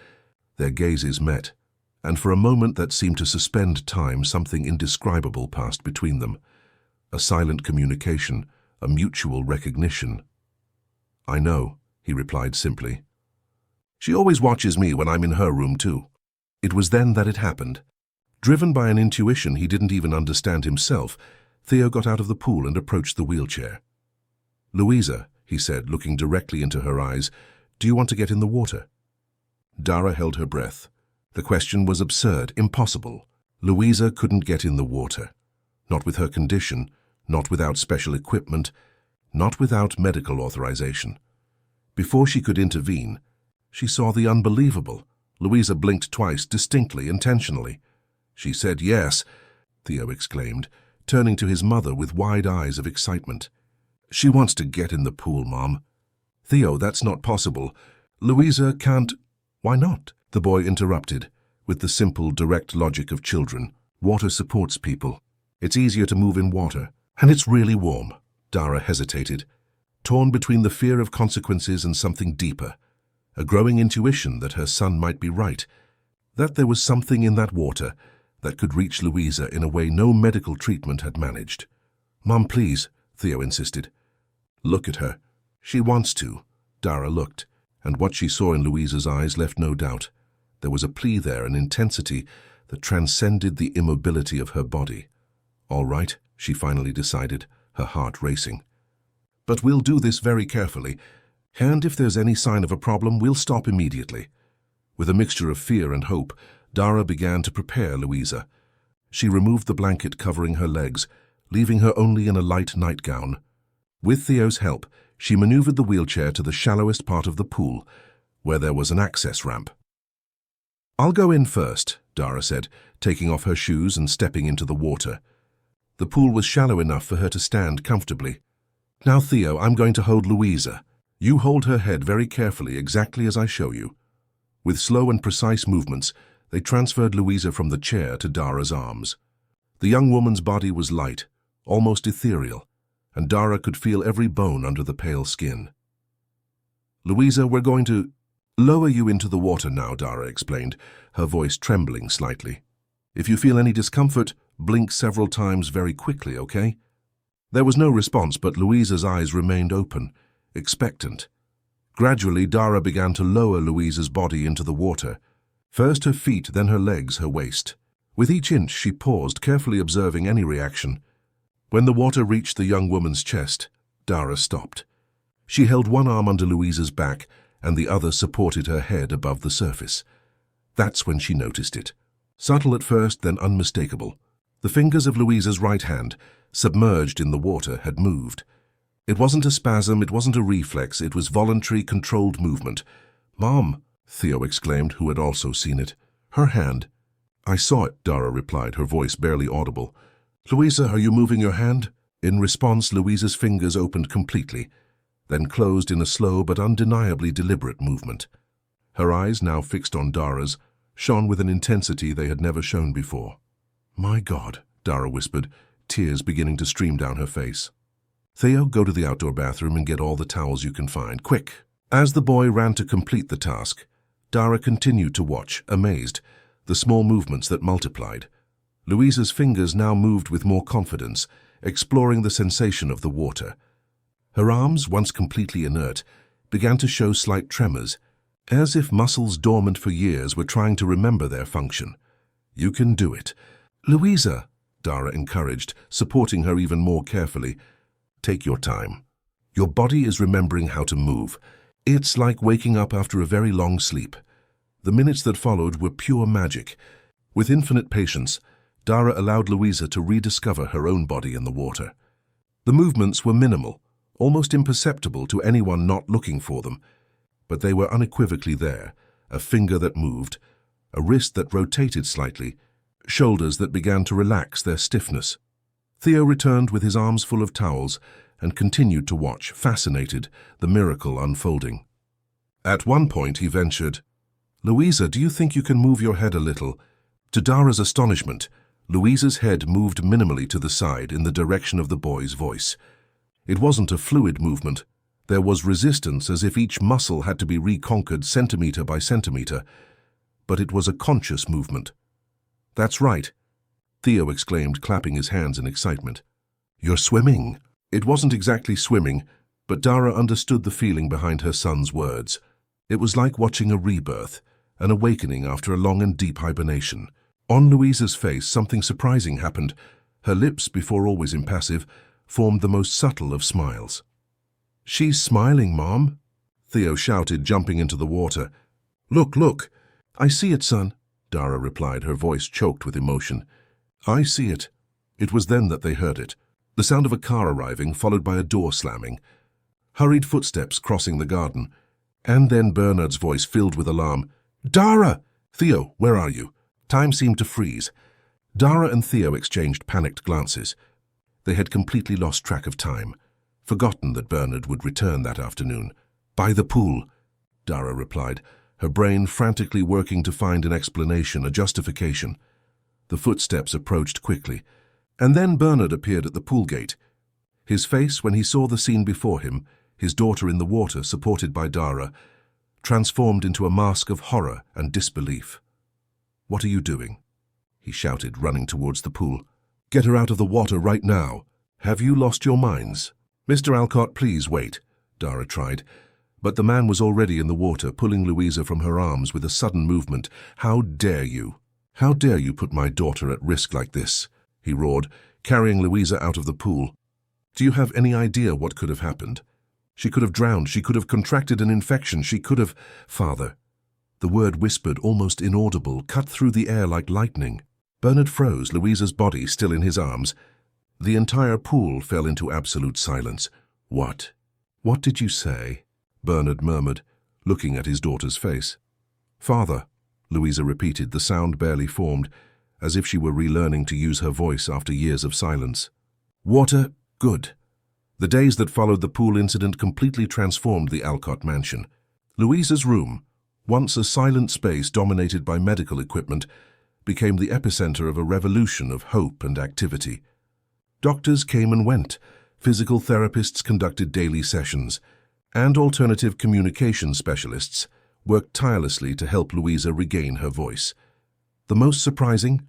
A: Their gazes met, and for a moment that seemed to suspend time, something indescribable passed between them. A silent communication, a mutual recognition. "I know," he replied simply. "She always watches me when I'm in her room too." It was then that it happened. Driven by an intuition he didn't even understand himself, Theo got out of the pool and approached the wheelchair. "Louisa," he said, looking directly into her eyes, "do you want to get in the water?" Dara held her breath. The question was absurd, impossible. Louisa couldn't get in the water. Not with her condition, not without special equipment, not without medical authorization. Before she could intervene, she saw the unbelievable. Louisa blinked twice, distinctly, intentionally. "She said yes," Theo exclaimed, turning to his mother with wide eyes of excitement. "She wants to get in the pool, Mom." "Theo, that's not possible. Louisa can't—" "Why not?" the boy interrupted, with the simple, direct logic of children. "Water supports people. It's easier to move in water. And it's really warm." Dara hesitated, torn between the fear of consequences and something deeper, a growing intuition that her son might be right, that there was something in that water that could reach Louisa in a way no medical treatment had managed. "Mom, please," Theo insisted. "Look at her. She wants to." Dara looked, and what she saw in Louisa's eyes left no doubt. There was a plea there, an intensity that transcended the immobility of her body. "All right," she finally decided, her heart racing. "But we'll do this very carefully, and if there's any sign of a problem, we'll stop immediately." With a mixture of fear and hope, Dara began to prepare Louisa. She removed the blanket covering her legs, leaving her only in a light nightgown. With Theo's help, she maneuvered the wheelchair to the shallowest part of the pool, where there was an access ramp. "I'll go in first," Dara said, taking off her shoes and stepping into the water. The pool was shallow enough for her to stand comfortably. "Now, Theo, I'm going to hold Louisa. You hold her head very carefully, exactly as I show you." With slow and precise movements, they transferred Louisa from the chair to Dara's arms. The young woman's body was light, almost ethereal, and Dara could feel every bone under the pale skin. "Louisa, we're going to lower you into the water now," Dara explained, her voice trembling slightly. "If you feel any discomfort, blink several times very quickly, okay?" There was no response, but Louisa's eyes remained open, expectant. Gradually, Dara began to lower Louisa's body into the water. First her feet, then her legs, her waist. With each inch, she paused, carefully observing any reaction. When the water reached the young woman's chest, Dara stopped. She held one arm under Louisa's back, and the other supported her head above the surface. That's when she noticed it. Subtle at first, then unmistakable. The fingers of Louisa's right hand, submerged in the water, had moved. It wasn't a spasm, it wasn't a reflex, it was voluntary, controlled movement. "Mom," Theo exclaimed, who had also seen it. "Her hand." "I saw it," Dara replied, her voice barely audible. "Louisa, are you moving your hand?" In response, Louisa's fingers opened completely, then closed in a slow but undeniably deliberate movement. Her eyes, now fixed on Dara's, shone with an intensity they had never shown before. "My God," Dara whispered, tears beginning to stream down her face. "Theo, go to the outdoor bathroom and get all the towels you can find. Quick!" As the boy ran to complete the task, Dara continued to watch, amazed, the small movements that multiplied. Louisa's fingers now moved with more confidence, exploring the sensation of the water. Her arms, once completely inert, began to show slight tremors, as if muscles dormant for years were trying to remember their function. "You can do it." "Louisa," Dara encouraged, supporting her even more carefully. "Take your time. Your body is remembering how to move. It's like waking up after a very long sleep." The minutes that followed were pure magic. With infinite patience, Dara allowed Louisa to rediscover her own body in the water. The movements were minimal, almost imperceptible to anyone not looking for them, but they were unequivocally there. A finger that moved, a wrist that rotated slightly, shoulders that began to relax their stiffness. Theo returned with his arms full of towels and continued to watch, fascinated, the miracle unfolding. At one point he ventured, "Louisa, do you think you can move your head a little?" To Dara's astonishment, Louisa's head moved minimally to the side in the direction of the boy's voice. It wasn't a fluid movement. There was resistance, as if each muscle had to be reconquered centimeter by centimeter. But it was a conscious movement. "That's right," Theo exclaimed, clapping his hands in excitement. "You're swimming." It wasn't exactly swimming, but Dara understood the feeling behind her son's words. It was like watching a rebirth, an awakening after a long and deep hibernation. On Louisa's face, something surprising happened. Her lips, before always impassive, formed the most subtle of smiles. "She's smiling, Mom," Theo shouted, jumping into the water. "Look, look." "I see it, son," Dara replied, her voice choked with emotion. "I see it." It was then that they heard it. The sound of a car arriving, followed by a door slamming. Hurried footsteps crossing the garden. And then Bernard's voice filled with alarm. "Dara!" "Theo, where are you?" Time seemed to freeze. Dara and Theo exchanged panicked glances. They had completely lost track of time, forgotten that Bernard would return that afternoon. "By the pool," Dara replied, her brain frantically working to find an explanation, a justification. The footsteps approached quickly, and then Bernard appeared at the pool gate. His face, when he saw the scene before him, his daughter in the water supported by Dara, transformed into a mask of horror and disbelief. "What are you doing?" he shouted, running towards the pool. "Get her out of the water right now. Have you lost your minds?" "Mr. Alcott, please wait," Dara tried. But the man was already in the water, pulling Louisa from her arms with a sudden movement. "How dare you? How dare you put my daughter at risk like this?" he roared, carrying Louisa out of the pool. "Do you have any idea what could have happened? She could have drowned, she could have contracted an infection, she could have—" "Father." The word, whispered, almost inaudible, cut through the air like lightning. Bernard froze, Louisa's body still in his arms. The entire pool fell into absolute silence. "What? What did you say?" Bernard murmured, looking at his daughter's face. "Father," Louisa repeated, the sound barely formed, as if she were relearning to use her voice after years of silence. "Water, good." The days that followed the pool incident completely transformed the Alcott mansion. Louisa's room, once a silent space dominated by medical equipment, became the epicenter of a revolution of hope and activity. Doctors came and went, physical therapists conducted daily sessions, and alternative communication specialists worked tirelessly to help Louisa regain her voice. The most surprising,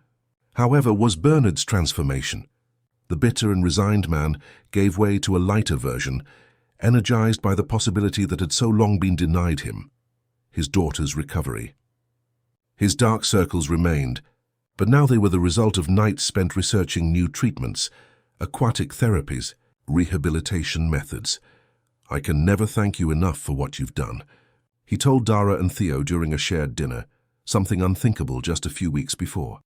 A: however, was Bernard's transformation. The bitter and resigned man gave way to a lighter version, energized by the possibility that had so long been denied him: his daughter's recovery. His dark circles remained, but now they were the result of nights spent researching new treatments, aquatic therapies, rehabilitation methods. "I can never thank you enough for what you've done," he told Dara and Theo during a shared dinner, something unthinkable just a few weeks before.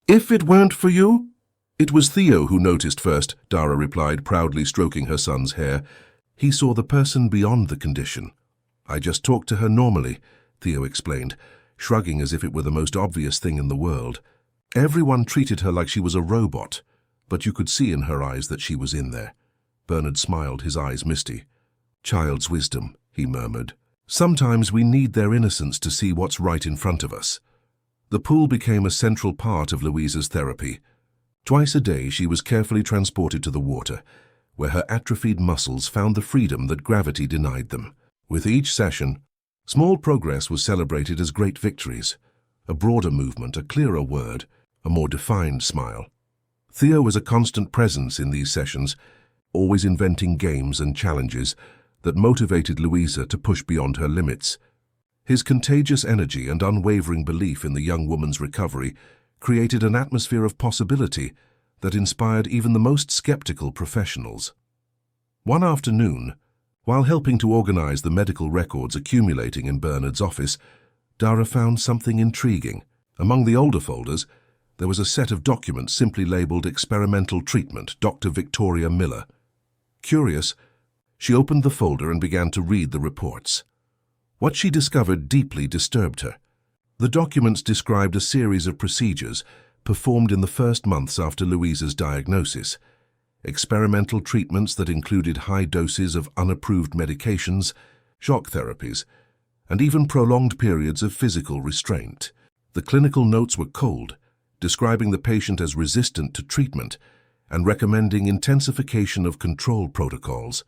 A: "If it weren't for you?" "It was Theo who noticed first," Dara replied, proudly stroking her son's hair. "He saw the person beyond the condition." "I just talked to her normally," Theo explained, shrugging as if it were the most obvious thing in the world. "Everyone treated her like she was a robot, but you could see in her eyes that she was in there." Bernard smiled, his eyes misty. "Child's wisdom," he murmured. "Sometimes we need their innocence to see what's right in front of us." The pool became a central part of Louisa's therapy. Twice a day she was carefully transported to the water, where her atrophied muscles found the freedom that gravity denied them. With each session, small progress was celebrated as great victories: a broader movement, a clearer word, a more defined smile. Theo was a constant presence in these sessions, always inventing games and challenges that motivated Louisa to push beyond her limits. His contagious energy and unwavering belief in the young woman's recovery created an atmosphere of possibility that inspired even the most skeptical professionals. One afternoon, while helping to organize the medical records accumulating in Bernard's office, Dara found something intriguing. Among the older folders, there was a set of documents simply labeled Experimental Treatment, Dr. Victoria Miller. Curious, she opened the folder and began to read the reports. What she discovered deeply disturbed her. The documents described a series of procedures performed in the first months after Louisa's diagnosis. Experimental treatments that included high doses of unapproved medications, shock therapies, and even prolonged periods of physical restraint. The clinical notes were cold, describing the patient as resistant to treatment and recommending intensification of control protocols.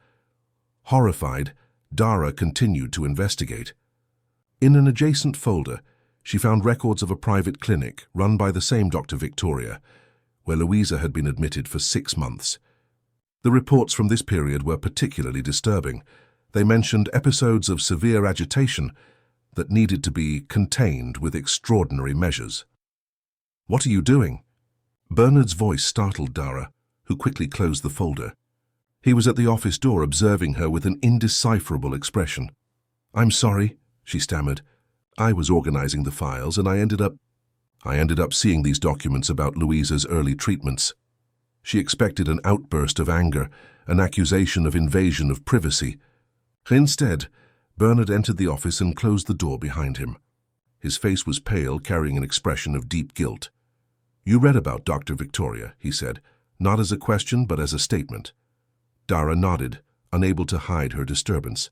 A: Horrified, Dara continued to investigate. In an adjacent folder, she found records of a private clinic run by the same Dr. Victoria, where Louisa had been admitted for 6 months. The reports from this period were particularly disturbing. They mentioned episodes of severe agitation that needed to be contained with extraordinary measures. "What are you doing?" Bernard's voice startled Dara, who quickly closed the folder. He was at the office door observing her with an indecipherable expression. "I'm sorry," she stammered. "I was organizing the files and I ended up seeing these documents about Louisa's early treatments." She expected an outburst of anger, an accusation of invasion of privacy. Instead, Bernard entered the office and closed the door behind him. His face was pale, carrying an expression of deep guilt. "You read about Dr. Victoria," he said, not as a question but as a statement. Dara nodded, unable to hide her disturbance.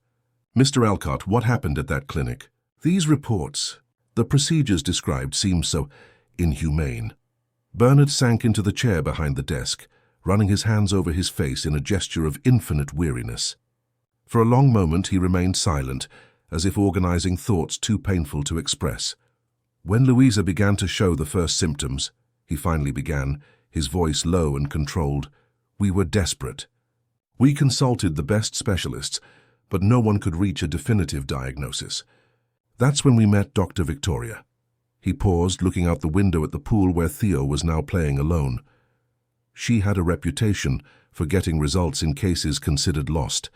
A: "Mr. Alcott, what happened at that clinic?" "These reports, the procedures described, seem so inhumane." Bernard sank into the chair behind the desk, running his hands over his face in a gesture of infinite weariness. For a long moment he remained silent, as if organizing thoughts too painful to express. "When Louisa began to show the first symptoms," he finally began, his voice low and controlled, "we were desperate. We consulted the best specialists, but no one could reach a definitive diagnosis. That's when we met Dr. Victoria." He paused, looking out the window at the pool where Theo was now playing alone. She had a reputation for getting results in cases considered lost.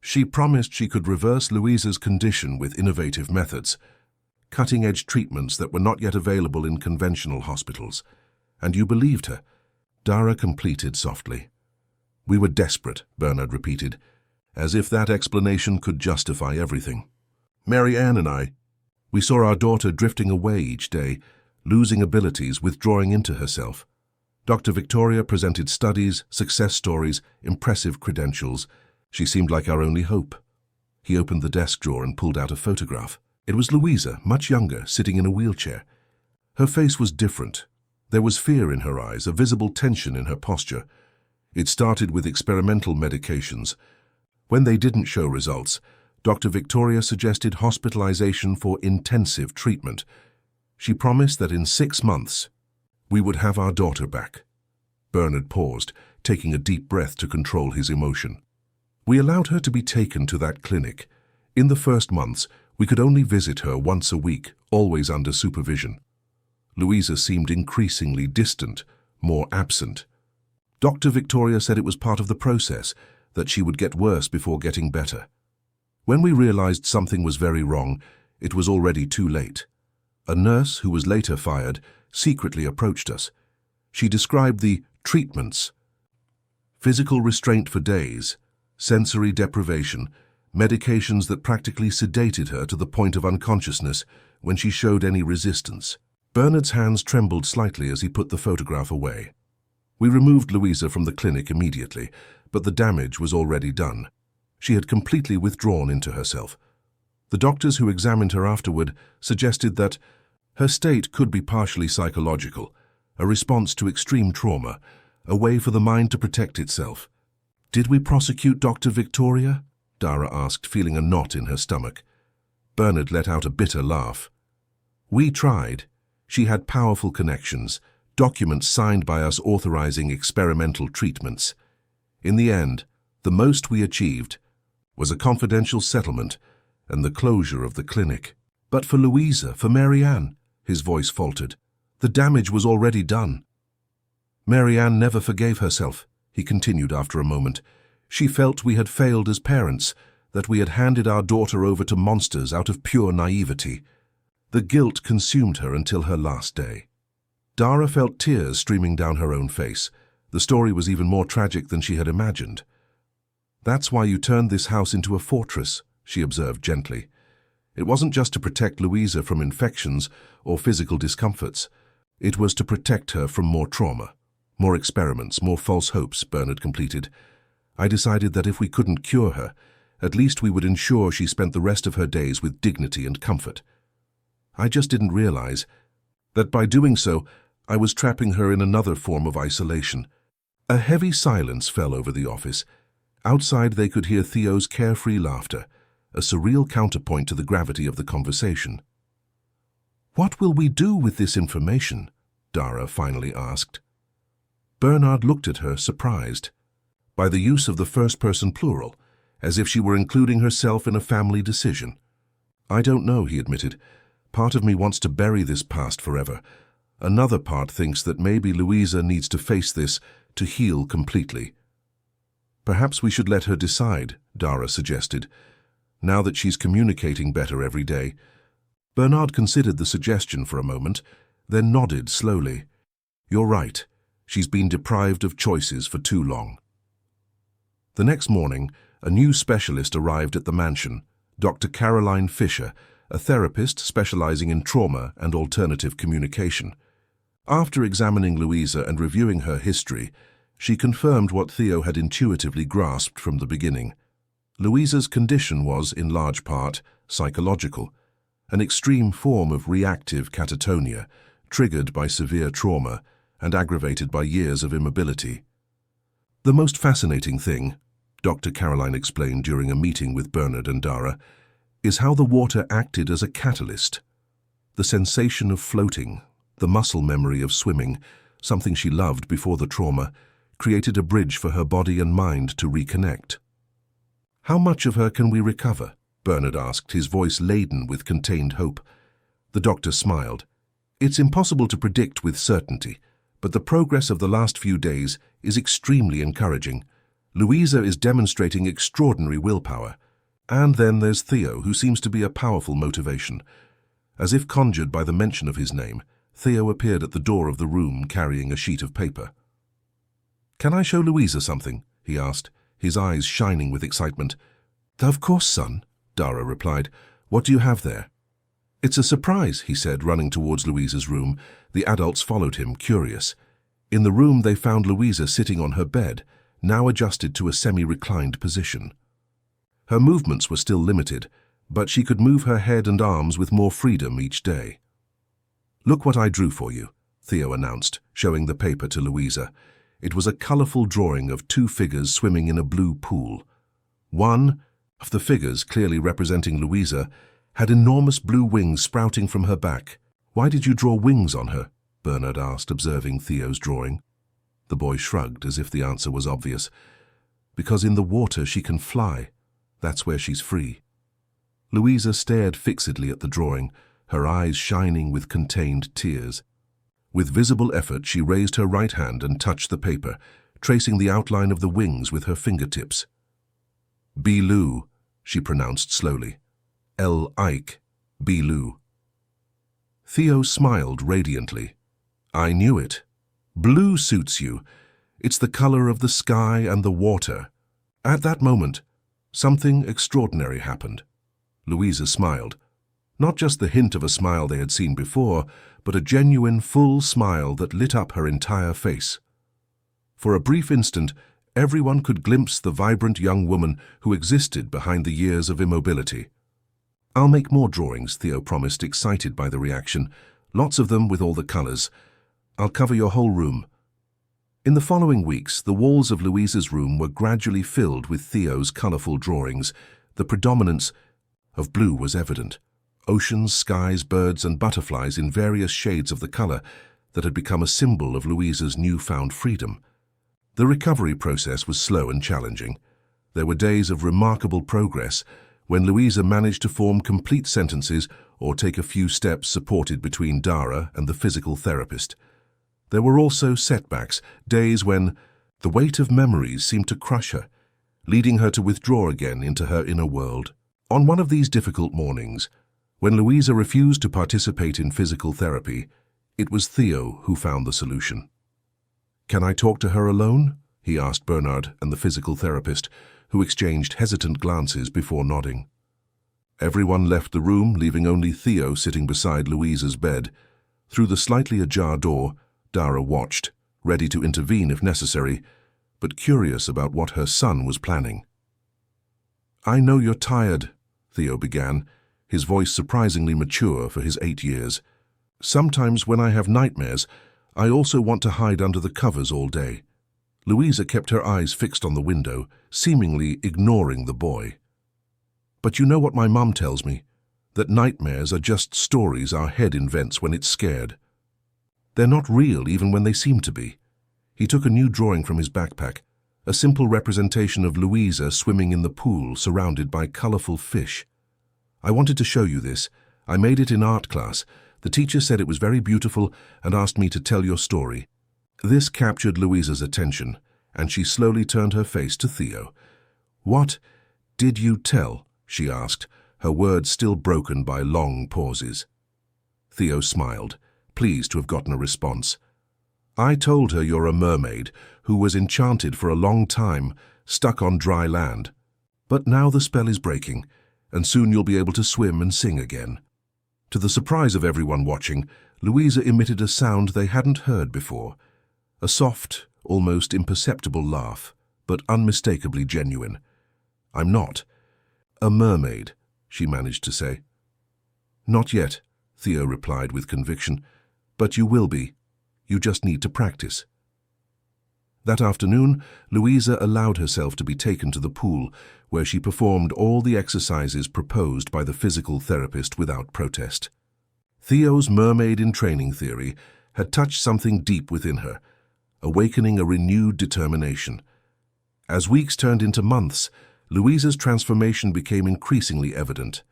A: She promised she could reverse Louisa's condition with innovative methods, cutting-edge treatments that were not yet available in conventional hospitals. "And you believed her?" Dara completed softly. "We were desperate," Bernard repeated, as if that explanation could justify everything. "Mary Ann and I, we saw our daughter drifting away each day, losing abilities, withdrawing into herself. Dr. Victoria presented studies, success stories, impressive credentials. She seemed like our only hope." He opened the desk drawer and pulled out a photograph. It was Louisa, much younger, sitting in a wheelchair. Her face was different. There was fear in her eyes, a visible tension in her posture. It started with experimental medications. When they didn't show results, Dr. Victoria suggested hospitalization for intensive treatment. She promised that in 6 months, we would have our daughter back. Bernard paused, taking a deep breath to control his emotion. We allowed her to be taken to that clinic. In the first months, we could only visit her once a week, always under supervision. Louisa seemed increasingly distant, more absent. Dr. Victoria said it was part of the process, that she would get worse before getting better. When we realized something was very wrong, it was already too late. A nurse, who was later fired, secretly approached us. She described the treatments: physical restraint for days, sensory deprivation, medications that practically sedated her to the point of unconsciousness when she showed any resistance. Bernard's hands trembled slightly as he put the photograph away. We removed Louisa from the clinic immediately, but the damage was already done. She had completely withdrawn into herself. The doctors who examined her afterward suggested that her state could be partially psychological, a response to extreme trauma, a way for the mind to protect itself. "Did we prosecute Dr. Victoria?" Dara asked, feeling a knot in her stomach. Bernard let out a bitter laugh. "We tried. She had powerful connections, documents signed by us authorizing experimental treatments. In the end, the most we achieved was a confidential settlement and the closure of the clinic. But for Louisa, for Marianne," his voice faltered, "the damage was already done." "Marianne never forgave herself," he continued after a moment. "She felt we had failed as parents, that we had handed our daughter over to monsters out of pure naivety. The guilt consumed her until her last day." Dara felt tears streaming down her own face. The story was even more tragic than she had imagined. "That's why you turned this house into a fortress," she observed gently. "It wasn't just to protect Louisa from infections or physical discomforts. It was to protect her from more trauma, more experiments, more false hopes," Bernard completed. "I decided that if we couldn't cure her, at least we would ensure she spent the rest of her days with dignity and comfort. I just didn't realize that by doing so, I was trapping her in another form of isolation." A heavy silence fell over the office. Outside they could hear Theo's carefree laughter, a surreal counterpoint to the gravity of the conversation. "What will we do with this information?" Dara finally asked. Bernard looked at her, surprised, by the use of the first-person plural, as if she were including herself in a family decision. "I don't know," he admitted. "Part of me wants to bury this past forever. Another part thinks that maybe Louisa needs to face this to heal completely." "Perhaps we should let her decide," Dara suggested, "now that she's communicating better every day." Bernard considered the suggestion for a moment, then nodded slowly. "You're right. She's been deprived of choices for too long." The next morning, a new specialist arrived at the mansion, Dr. Caroline Fisher, a therapist specializing in trauma and alternative communication. After examining Louisa and reviewing her history, she confirmed what Theo had intuitively grasped from the beginning. Louisa's condition was, in large part, psychological, an extreme form of reactive catatonia, triggered by severe trauma and aggravated by years of immobility. "The most fascinating thing," Dr. Caroline explained during a meeting with Bernard and Dara, "is how the water acted as a catalyst. The sensation of floating, the muscle memory of swimming, something she loved before the trauma, created a bridge for her body and mind to reconnect." "How much of her can we recover?" Bernard asked, his voice laden with contained hope. The doctor smiled. "It's impossible to predict with certainty, but the progress of the last few days is extremely encouraging. Louisa is demonstrating extraordinary willpower. And then there's Theo, who seems to be a powerful motivation." As if conjured by the mention of his name, Theo appeared at the door of the room carrying a sheet of paper. "Can I show Louisa something?" he asked, his eyes shining with excitement. "Of course, son," Dara replied. "What do you have there?" "It's a surprise," he said, running towards Louisa's room. The adults followed him, curious. In the room they found Louisa sitting on her bed, now adjusted to a semi-reclined position. Her movements were still limited, but she could move her head and arms with more freedom each day. "Look what I drew for you," Theo announced, showing the paper to Louisa. It was a colorful drawing of two figures swimming in a blue pool. One of the figures, clearly representing Louisa, had enormous blue wings sprouting from her back. "Why did you draw wings on her?" Bernard asked, observing Theo's drawing. The boy shrugged, as if the answer was obvious. "Because in the water she can fly. That's where she's free." Louisa stared fixedly at the drawing, her eyes shining with contained tears. With visible effort, she raised her right hand and touched the paper, tracing the outline of the wings with her fingertips. "Bilou," she pronounced slowly. "L-Ike, Bilou." Theo smiled radiantly. "I knew it. Blue suits you. It's the color of the sky and the water." At that moment, something extraordinary happened. Louisa smiled. Not just the hint of a smile they had seen before, but a genuine, full smile that lit up her entire face. For a brief instant, everyone could glimpse the vibrant young woman who existed behind the years of immobility. "I'll make more drawings," Theo promised, excited by the reaction. "Lots of them with all the colors. I'll cover your whole room." In the following weeks, the walls of Louisa's room were gradually filled with Theo's colorful drawings. The predominance of blue was evident. Oceans, skies, birds, and butterflies in various shades of the color that had become a symbol of Louisa's newfound freedom. The recovery process was slow and challenging. There were days of remarkable progress when Louisa managed to form complete sentences or take a few steps supported between Dara and the physical therapist. There were also setbacks, days when the weight of memories seemed to crush her, leading her to withdraw again into her inner world. On one of these difficult mornings, when Louisa refused to participate in physical therapy, it was Theo who found the solution. "Can I talk to her alone?" he asked Bernard and the physical therapist, who exchanged hesitant glances before nodding. Everyone left the room, leaving only Theo sitting beside Louisa's bed. Through the slightly ajar door, Dara watched, ready to intervene if necessary, but curious about what her son was planning. "I know you're tired," Theo began, his voice surprisingly mature for his 8 years. "Sometimes when I have nightmares, I also want to hide under the covers all day." Louisa kept her eyes fixed on the window, seemingly ignoring the boy. "But you know what my mum tells me, that nightmares are just stories our head invents when it's scared. They're not real even when they seem to be." He took a new drawing from his backpack, a simple representation of Louisa swimming in the pool surrounded by colorful fish. "I wanted to show you this. I made it in art class. The teacher said it was very beautiful and asked me to tell your story." This captured Louisa's attention, and she slowly turned her face to Theo. "What did you tell?" she asked, her words still broken by long pauses. Theo smiled, pleased to have gotten a response. "I told her you're a mermaid who was enchanted for a long time, stuck on dry land. But now the spell is breaking, and soon you'll be able to swim and sing again." To the surprise of everyone watching, Louisa emitted a sound they hadn't heard before. A soft, almost imperceptible laugh, but unmistakably genuine. "I'm not a mermaid," she managed to say. "Not yet," Theo replied with conviction. "But you will be. You just need to practice." That afternoon, Louisa allowed herself to be taken to the pool, where she performed all the exercises proposed by the physical therapist without protest. Theo's mermaid-in-training theory had touched something deep within her, awakening a renewed determination. As weeks turned into months, Louisa's transformation became increasingly evident.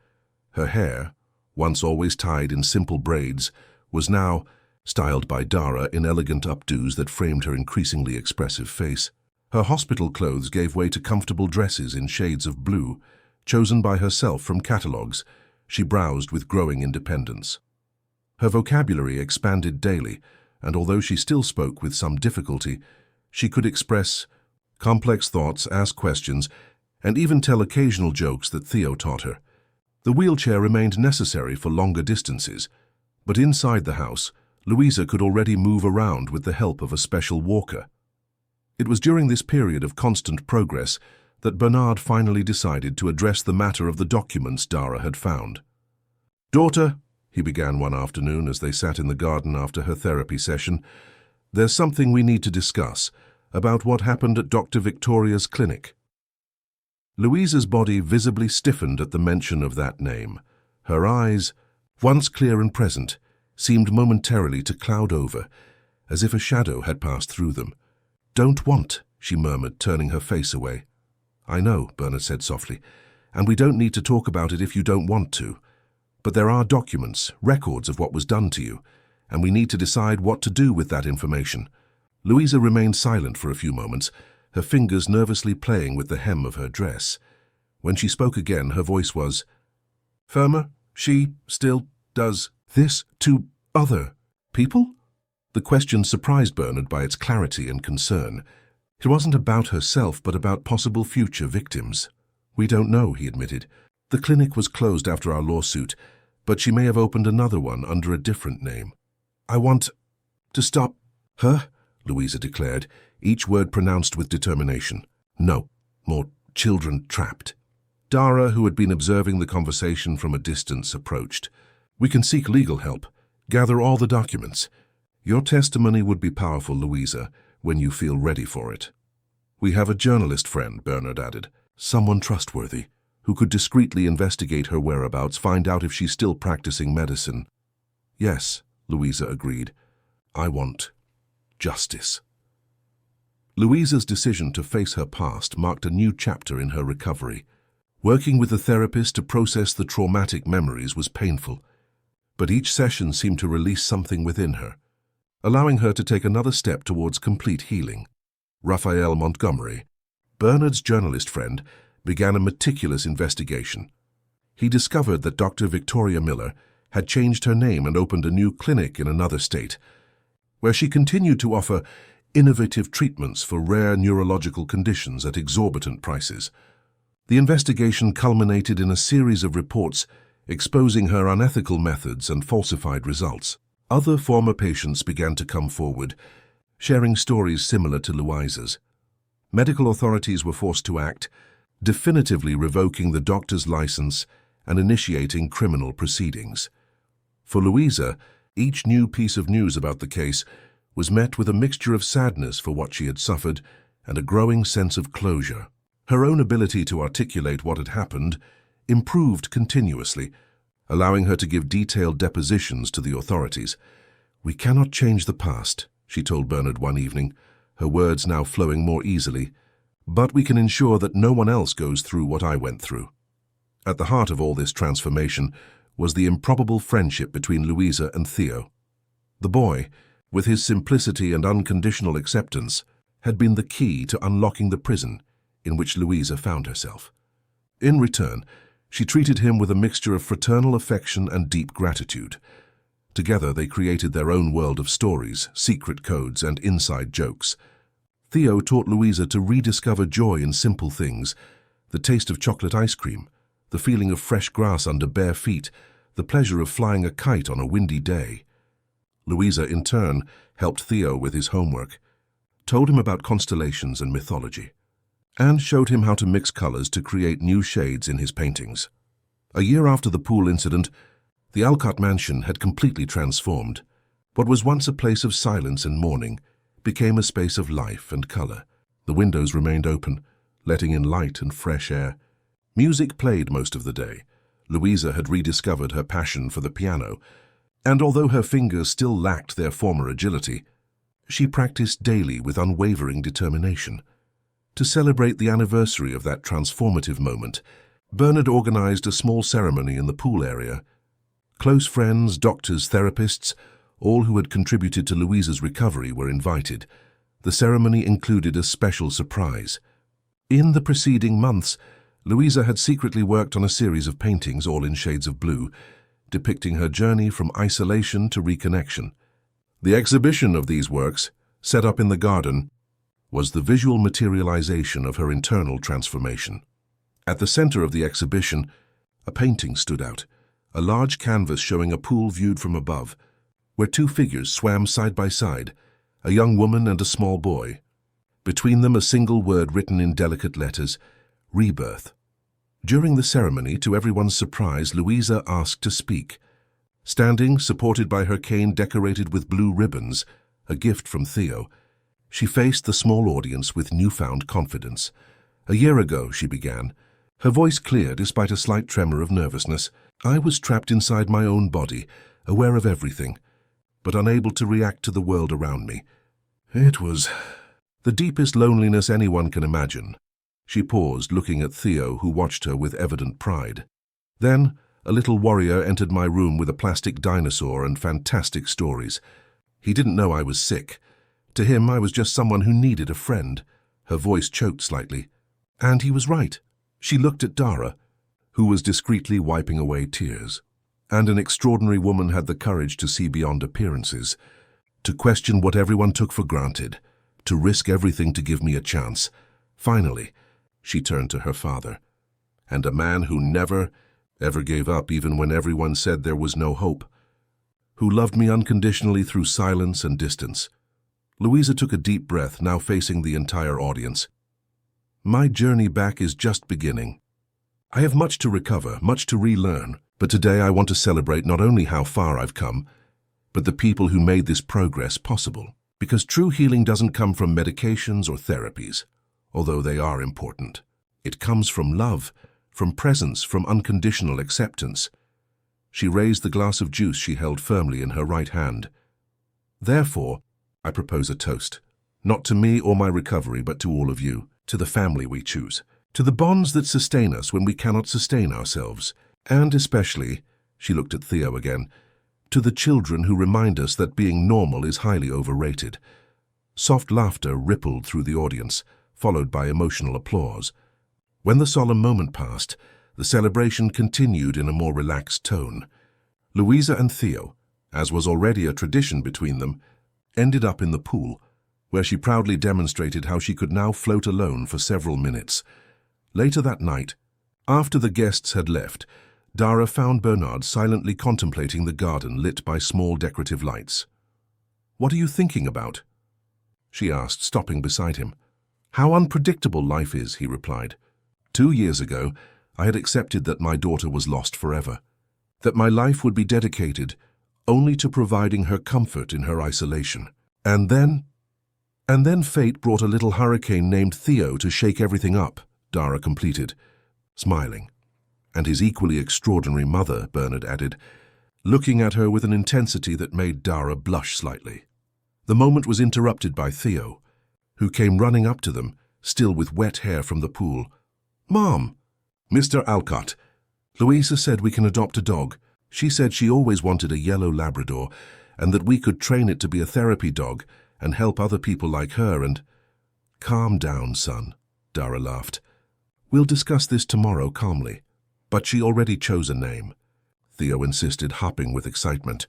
A: Her hair, once always tied in simple braids, was now styled by Dara in elegant updos that framed her increasingly expressive face. Her hospital clothes gave way to comfortable dresses in shades of blue, chosen by herself from catalogues. She browsed with growing independence. Her vocabulary expanded daily, and although she still spoke with some difficulty, she could express complex thoughts, ask questions, and even tell occasional jokes that Theo taught her. The wheelchair remained necessary for longer distances, but inside the house, Louisa could already move around with the help of a special walker. It was during this period of constant progress that Bernard finally decided to address the matter of the documents Dara had found. "Daughter," he began one afternoon as they sat in the garden after her therapy session, "there's something we need to discuss. about what happened at Dr. Victoria's clinic. Louisa's body visibly stiffened at the mention of that name. Her eyes, once clear and present, seemed momentarily to cloud over, as if a shadow had passed through them. "Don't want," she murmured, turning her face away. "I know," Bernard said softly, "and we don't need to talk about it if you don't want to. But there are documents, records of what was done to you, and we need to decide what to do with that information." Louisa remained silent for a few moments, her fingers nervously playing with the hem of her dress. When she spoke again, her voice was firmer. "She still does this to other people?" The question surprised Bernard by its clarity and concern. It wasn't about herself, but about possible future victims. "We don't know," he admitted. "The clinic was closed after our lawsuit, but she may have opened another one under a different name." "I want to stop her," Louisa declared, each word pronounced with determination. "No more children trapped." Dara, who had been observing the conversation from a distance, approached. "We can seek legal help. Gather all the documents. Your testimony would be powerful, Louisa, when you feel ready for it." "We have a journalist friend," Bernard added. "Someone trustworthy, who could discreetly investigate her whereabouts, find out if she's still practicing medicine." "Yes," Louisa agreed. "I want justice." Louisa's decision to face her past marked a new chapter in her recovery. Working with a therapist to process the traumatic memories was painful, but each session seemed to release something within her, allowing her to take another step towards complete healing. Raphael Montgomery, Bernard's journalist friend, began a meticulous investigation. He discovered that Dr. Victoria Miller had changed her name and opened a new clinic in another state, where she continued to offer innovative treatments for rare neurological conditions at exorbitant prices. The investigation culminated in a series of reports exposing her unethical methods and falsified results. Other former patients began to come forward, sharing stories similar to Louisa's. Medical authorities were forced to act, definitively revoking the doctor's license and initiating criminal proceedings. For Louisa, each new piece of news about the case was met with a mixture of sadness for what she had suffered and a growing sense of closure. Her own ability to articulate what had happened improved continuously, allowing her to give detailed depositions to the authorities. "We cannot change the past," she told Bernard one evening, her words now flowing more easily, "but we can ensure that no one else goes through what I went through." At the heart of all this transformation was the improbable friendship between Louisa and Theo. The boy, with his simplicity and unconditional acceptance, had been the key to unlocking the prison in which Louisa found herself. In return, she treated him with a mixture of fraternal affection and deep gratitude. Together they created their own world of stories, secret codes, and inside jokes. Theo taught Louisa to rediscover joy in simple things: the taste of chocolate ice cream, the feeling of fresh grass under bare feet, the pleasure of flying a kite on a windy day. Louisa, in turn, helped Theo with his homework, told him about constellations and mythology, and showed him how to mix colors to create new shades in his paintings. A year after the pool incident, the Alcott mansion had completely transformed. What was once a place of silence and mourning became a space of life and color. The windows remained open, letting in light and fresh air. Music played most of the day. Louisa had rediscovered her passion for the piano, and although her fingers still lacked their former agility, she practiced daily with unwavering determination. To celebrate the anniversary of that transformative moment, Bernard organized a small ceremony in the pool area. Close friends, doctors, therapists, all who had contributed to Louisa's recovery were invited. The ceremony included a special surprise. In the preceding months, Louisa had secretly worked on a series of paintings, all in shades of blue, depicting her journey from isolation to reconnection. The exhibition of these works, set up in the garden, was the visual materialization of her internal transformation. At the center of the exhibition, a painting stood out, a large canvas showing a pool viewed from above, where two figures swam side by side, a young woman and a small boy. Between them, a single word written in delicate letters: rebirth. During the ceremony, to everyone's surprise, Louisa asked to speak. Standing, supported by her cane decorated with blue ribbons, a gift from Theo, She faced the small audience with newfound confidence. "A year ago," she began, her voice clear despite a slight tremor of nervousness, "I was trapped inside my own body, aware of everything, but unable to react to the world around me. It was the deepest loneliness anyone can imagine." She paused, looking at Theo, who watched her with evident pride. "Then, a little warrior entered my room with a plastic dinosaur and fantastic stories. He didn't know I was sick. To him, I was just someone who needed a friend." Her voice choked slightly. "And he was right." She looked at Dara, who was discreetly wiping away tears. "And an extraordinary woman had the courage to see beyond appearances, to question what everyone took for granted, to risk everything to give me a chance. Finally," she turned to her father, "and a man who never, ever gave up even when everyone said there was no hope, who loved me unconditionally through silence and distance." Louisa took a deep breath, now facing the entire audience. "My journey back is just beginning. I have much to recover, much to relearn, but today I want to celebrate not only how far I've come, but the people who made this progress possible. Because true healing doesn't come from medications or therapies, although they are important. It comes from love, from presence, from unconditional acceptance." She raised the glass of juice she held firmly in her right hand. "Therefore, I propose a toast, not to me or my recovery, but to all of you, to the family we choose, to the bonds that sustain us when we cannot sustain ourselves, and especially," she looked at Theo again, "to the children who remind us that being normal is highly overrated." Soft laughter rippled through the audience, followed by emotional applause. When the solemn moment passed, the celebration continued in a more relaxed tone. Louisa and Theo, as was already a tradition between them, ended up in the pool, where she proudly demonstrated how she could now float alone for several minutes. Later that night, after the guests had left, Dara found Bernard silently contemplating the garden lit by small decorative lights. "What are you thinking about?" she asked, stopping beside him. "How unpredictable life is," he replied. 2 years ago, I had accepted that my daughter was lost forever, that my life would be dedicated only to providing her comfort in her isolation. And then fate brought a little hurricane named Theo to shake everything up," Dara completed, smiling. "And his equally extraordinary mother," Bernard added, looking at her with an intensity that made Dara blush slightly. The moment was interrupted by Theo, who came running up to them, still with wet hair from the pool. "Mom!" "Mr. Alcott, Louisa said we can adopt a dog. She said she always wanted a yellow Labrador, and that we could train it to be a therapy dog and help other people like her and—" "Calm down, son," Dara laughed. "We'll discuss this tomorrow calmly. But she already chose a name," Theo insisted, hopping with excitement.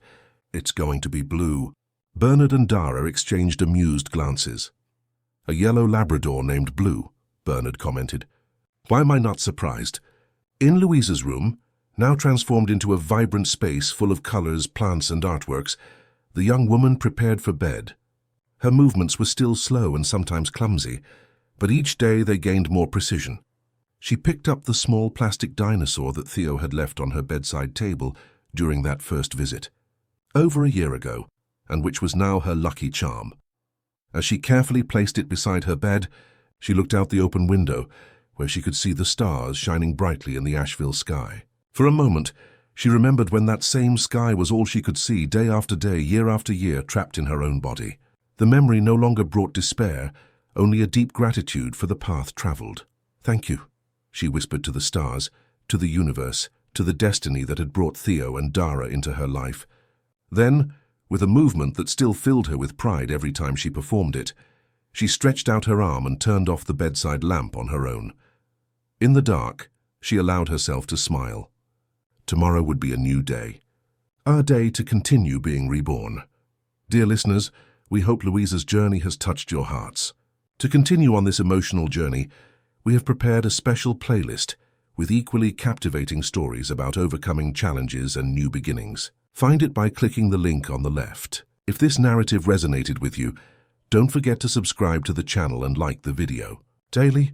A: "It's going to be Blue." Bernard and Dara exchanged amused glances. "A yellow Labrador named Blue," Bernard commented. "Why am I not surprised?" In Louisa's room, now transformed into a vibrant space full of colors, plants, and artworks, the young woman prepared for bed. Her movements were still slow and sometimes clumsy, but each day they gained more precision. She picked up the small plastic dinosaur that Theo had left on her bedside table during that first visit, over a year ago, and which was now her lucky charm. As she carefully placed it beside her bed, she looked out the open window, where she could see the stars shining brightly in the Asheville sky. For a moment, she remembered when that same sky was all she could see day after day, year after year, trapped in her own body. The memory no longer brought despair, only a deep gratitude for the path traveled. "Thank you," she whispered to the stars, to the universe, to the destiny that had brought Theo and Dara into her life. Then, with a movement that still filled her with pride every time she performed it, she stretched out her arm and turned off the bedside lamp on her own. In the dark, she allowed herself to smile. Tomorrow would be a new day, a day to continue being reborn. Dear listeners, we hope Louisa's journey has touched your hearts. To continue on this emotional journey, we have prepared a special playlist with equally captivating stories about overcoming challenges and new beginnings. Find it by clicking the link on the left. If this narrative resonated with you, don't forget to subscribe to the channel and like the video. Daily,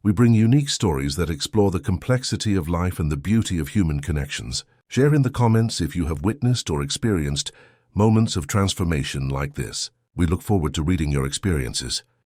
A: we bring unique stories that explore the complexity of life and the beauty of human connections. Share in the comments if you have witnessed or experienced moments of transformation like this. We look forward to reading your experiences.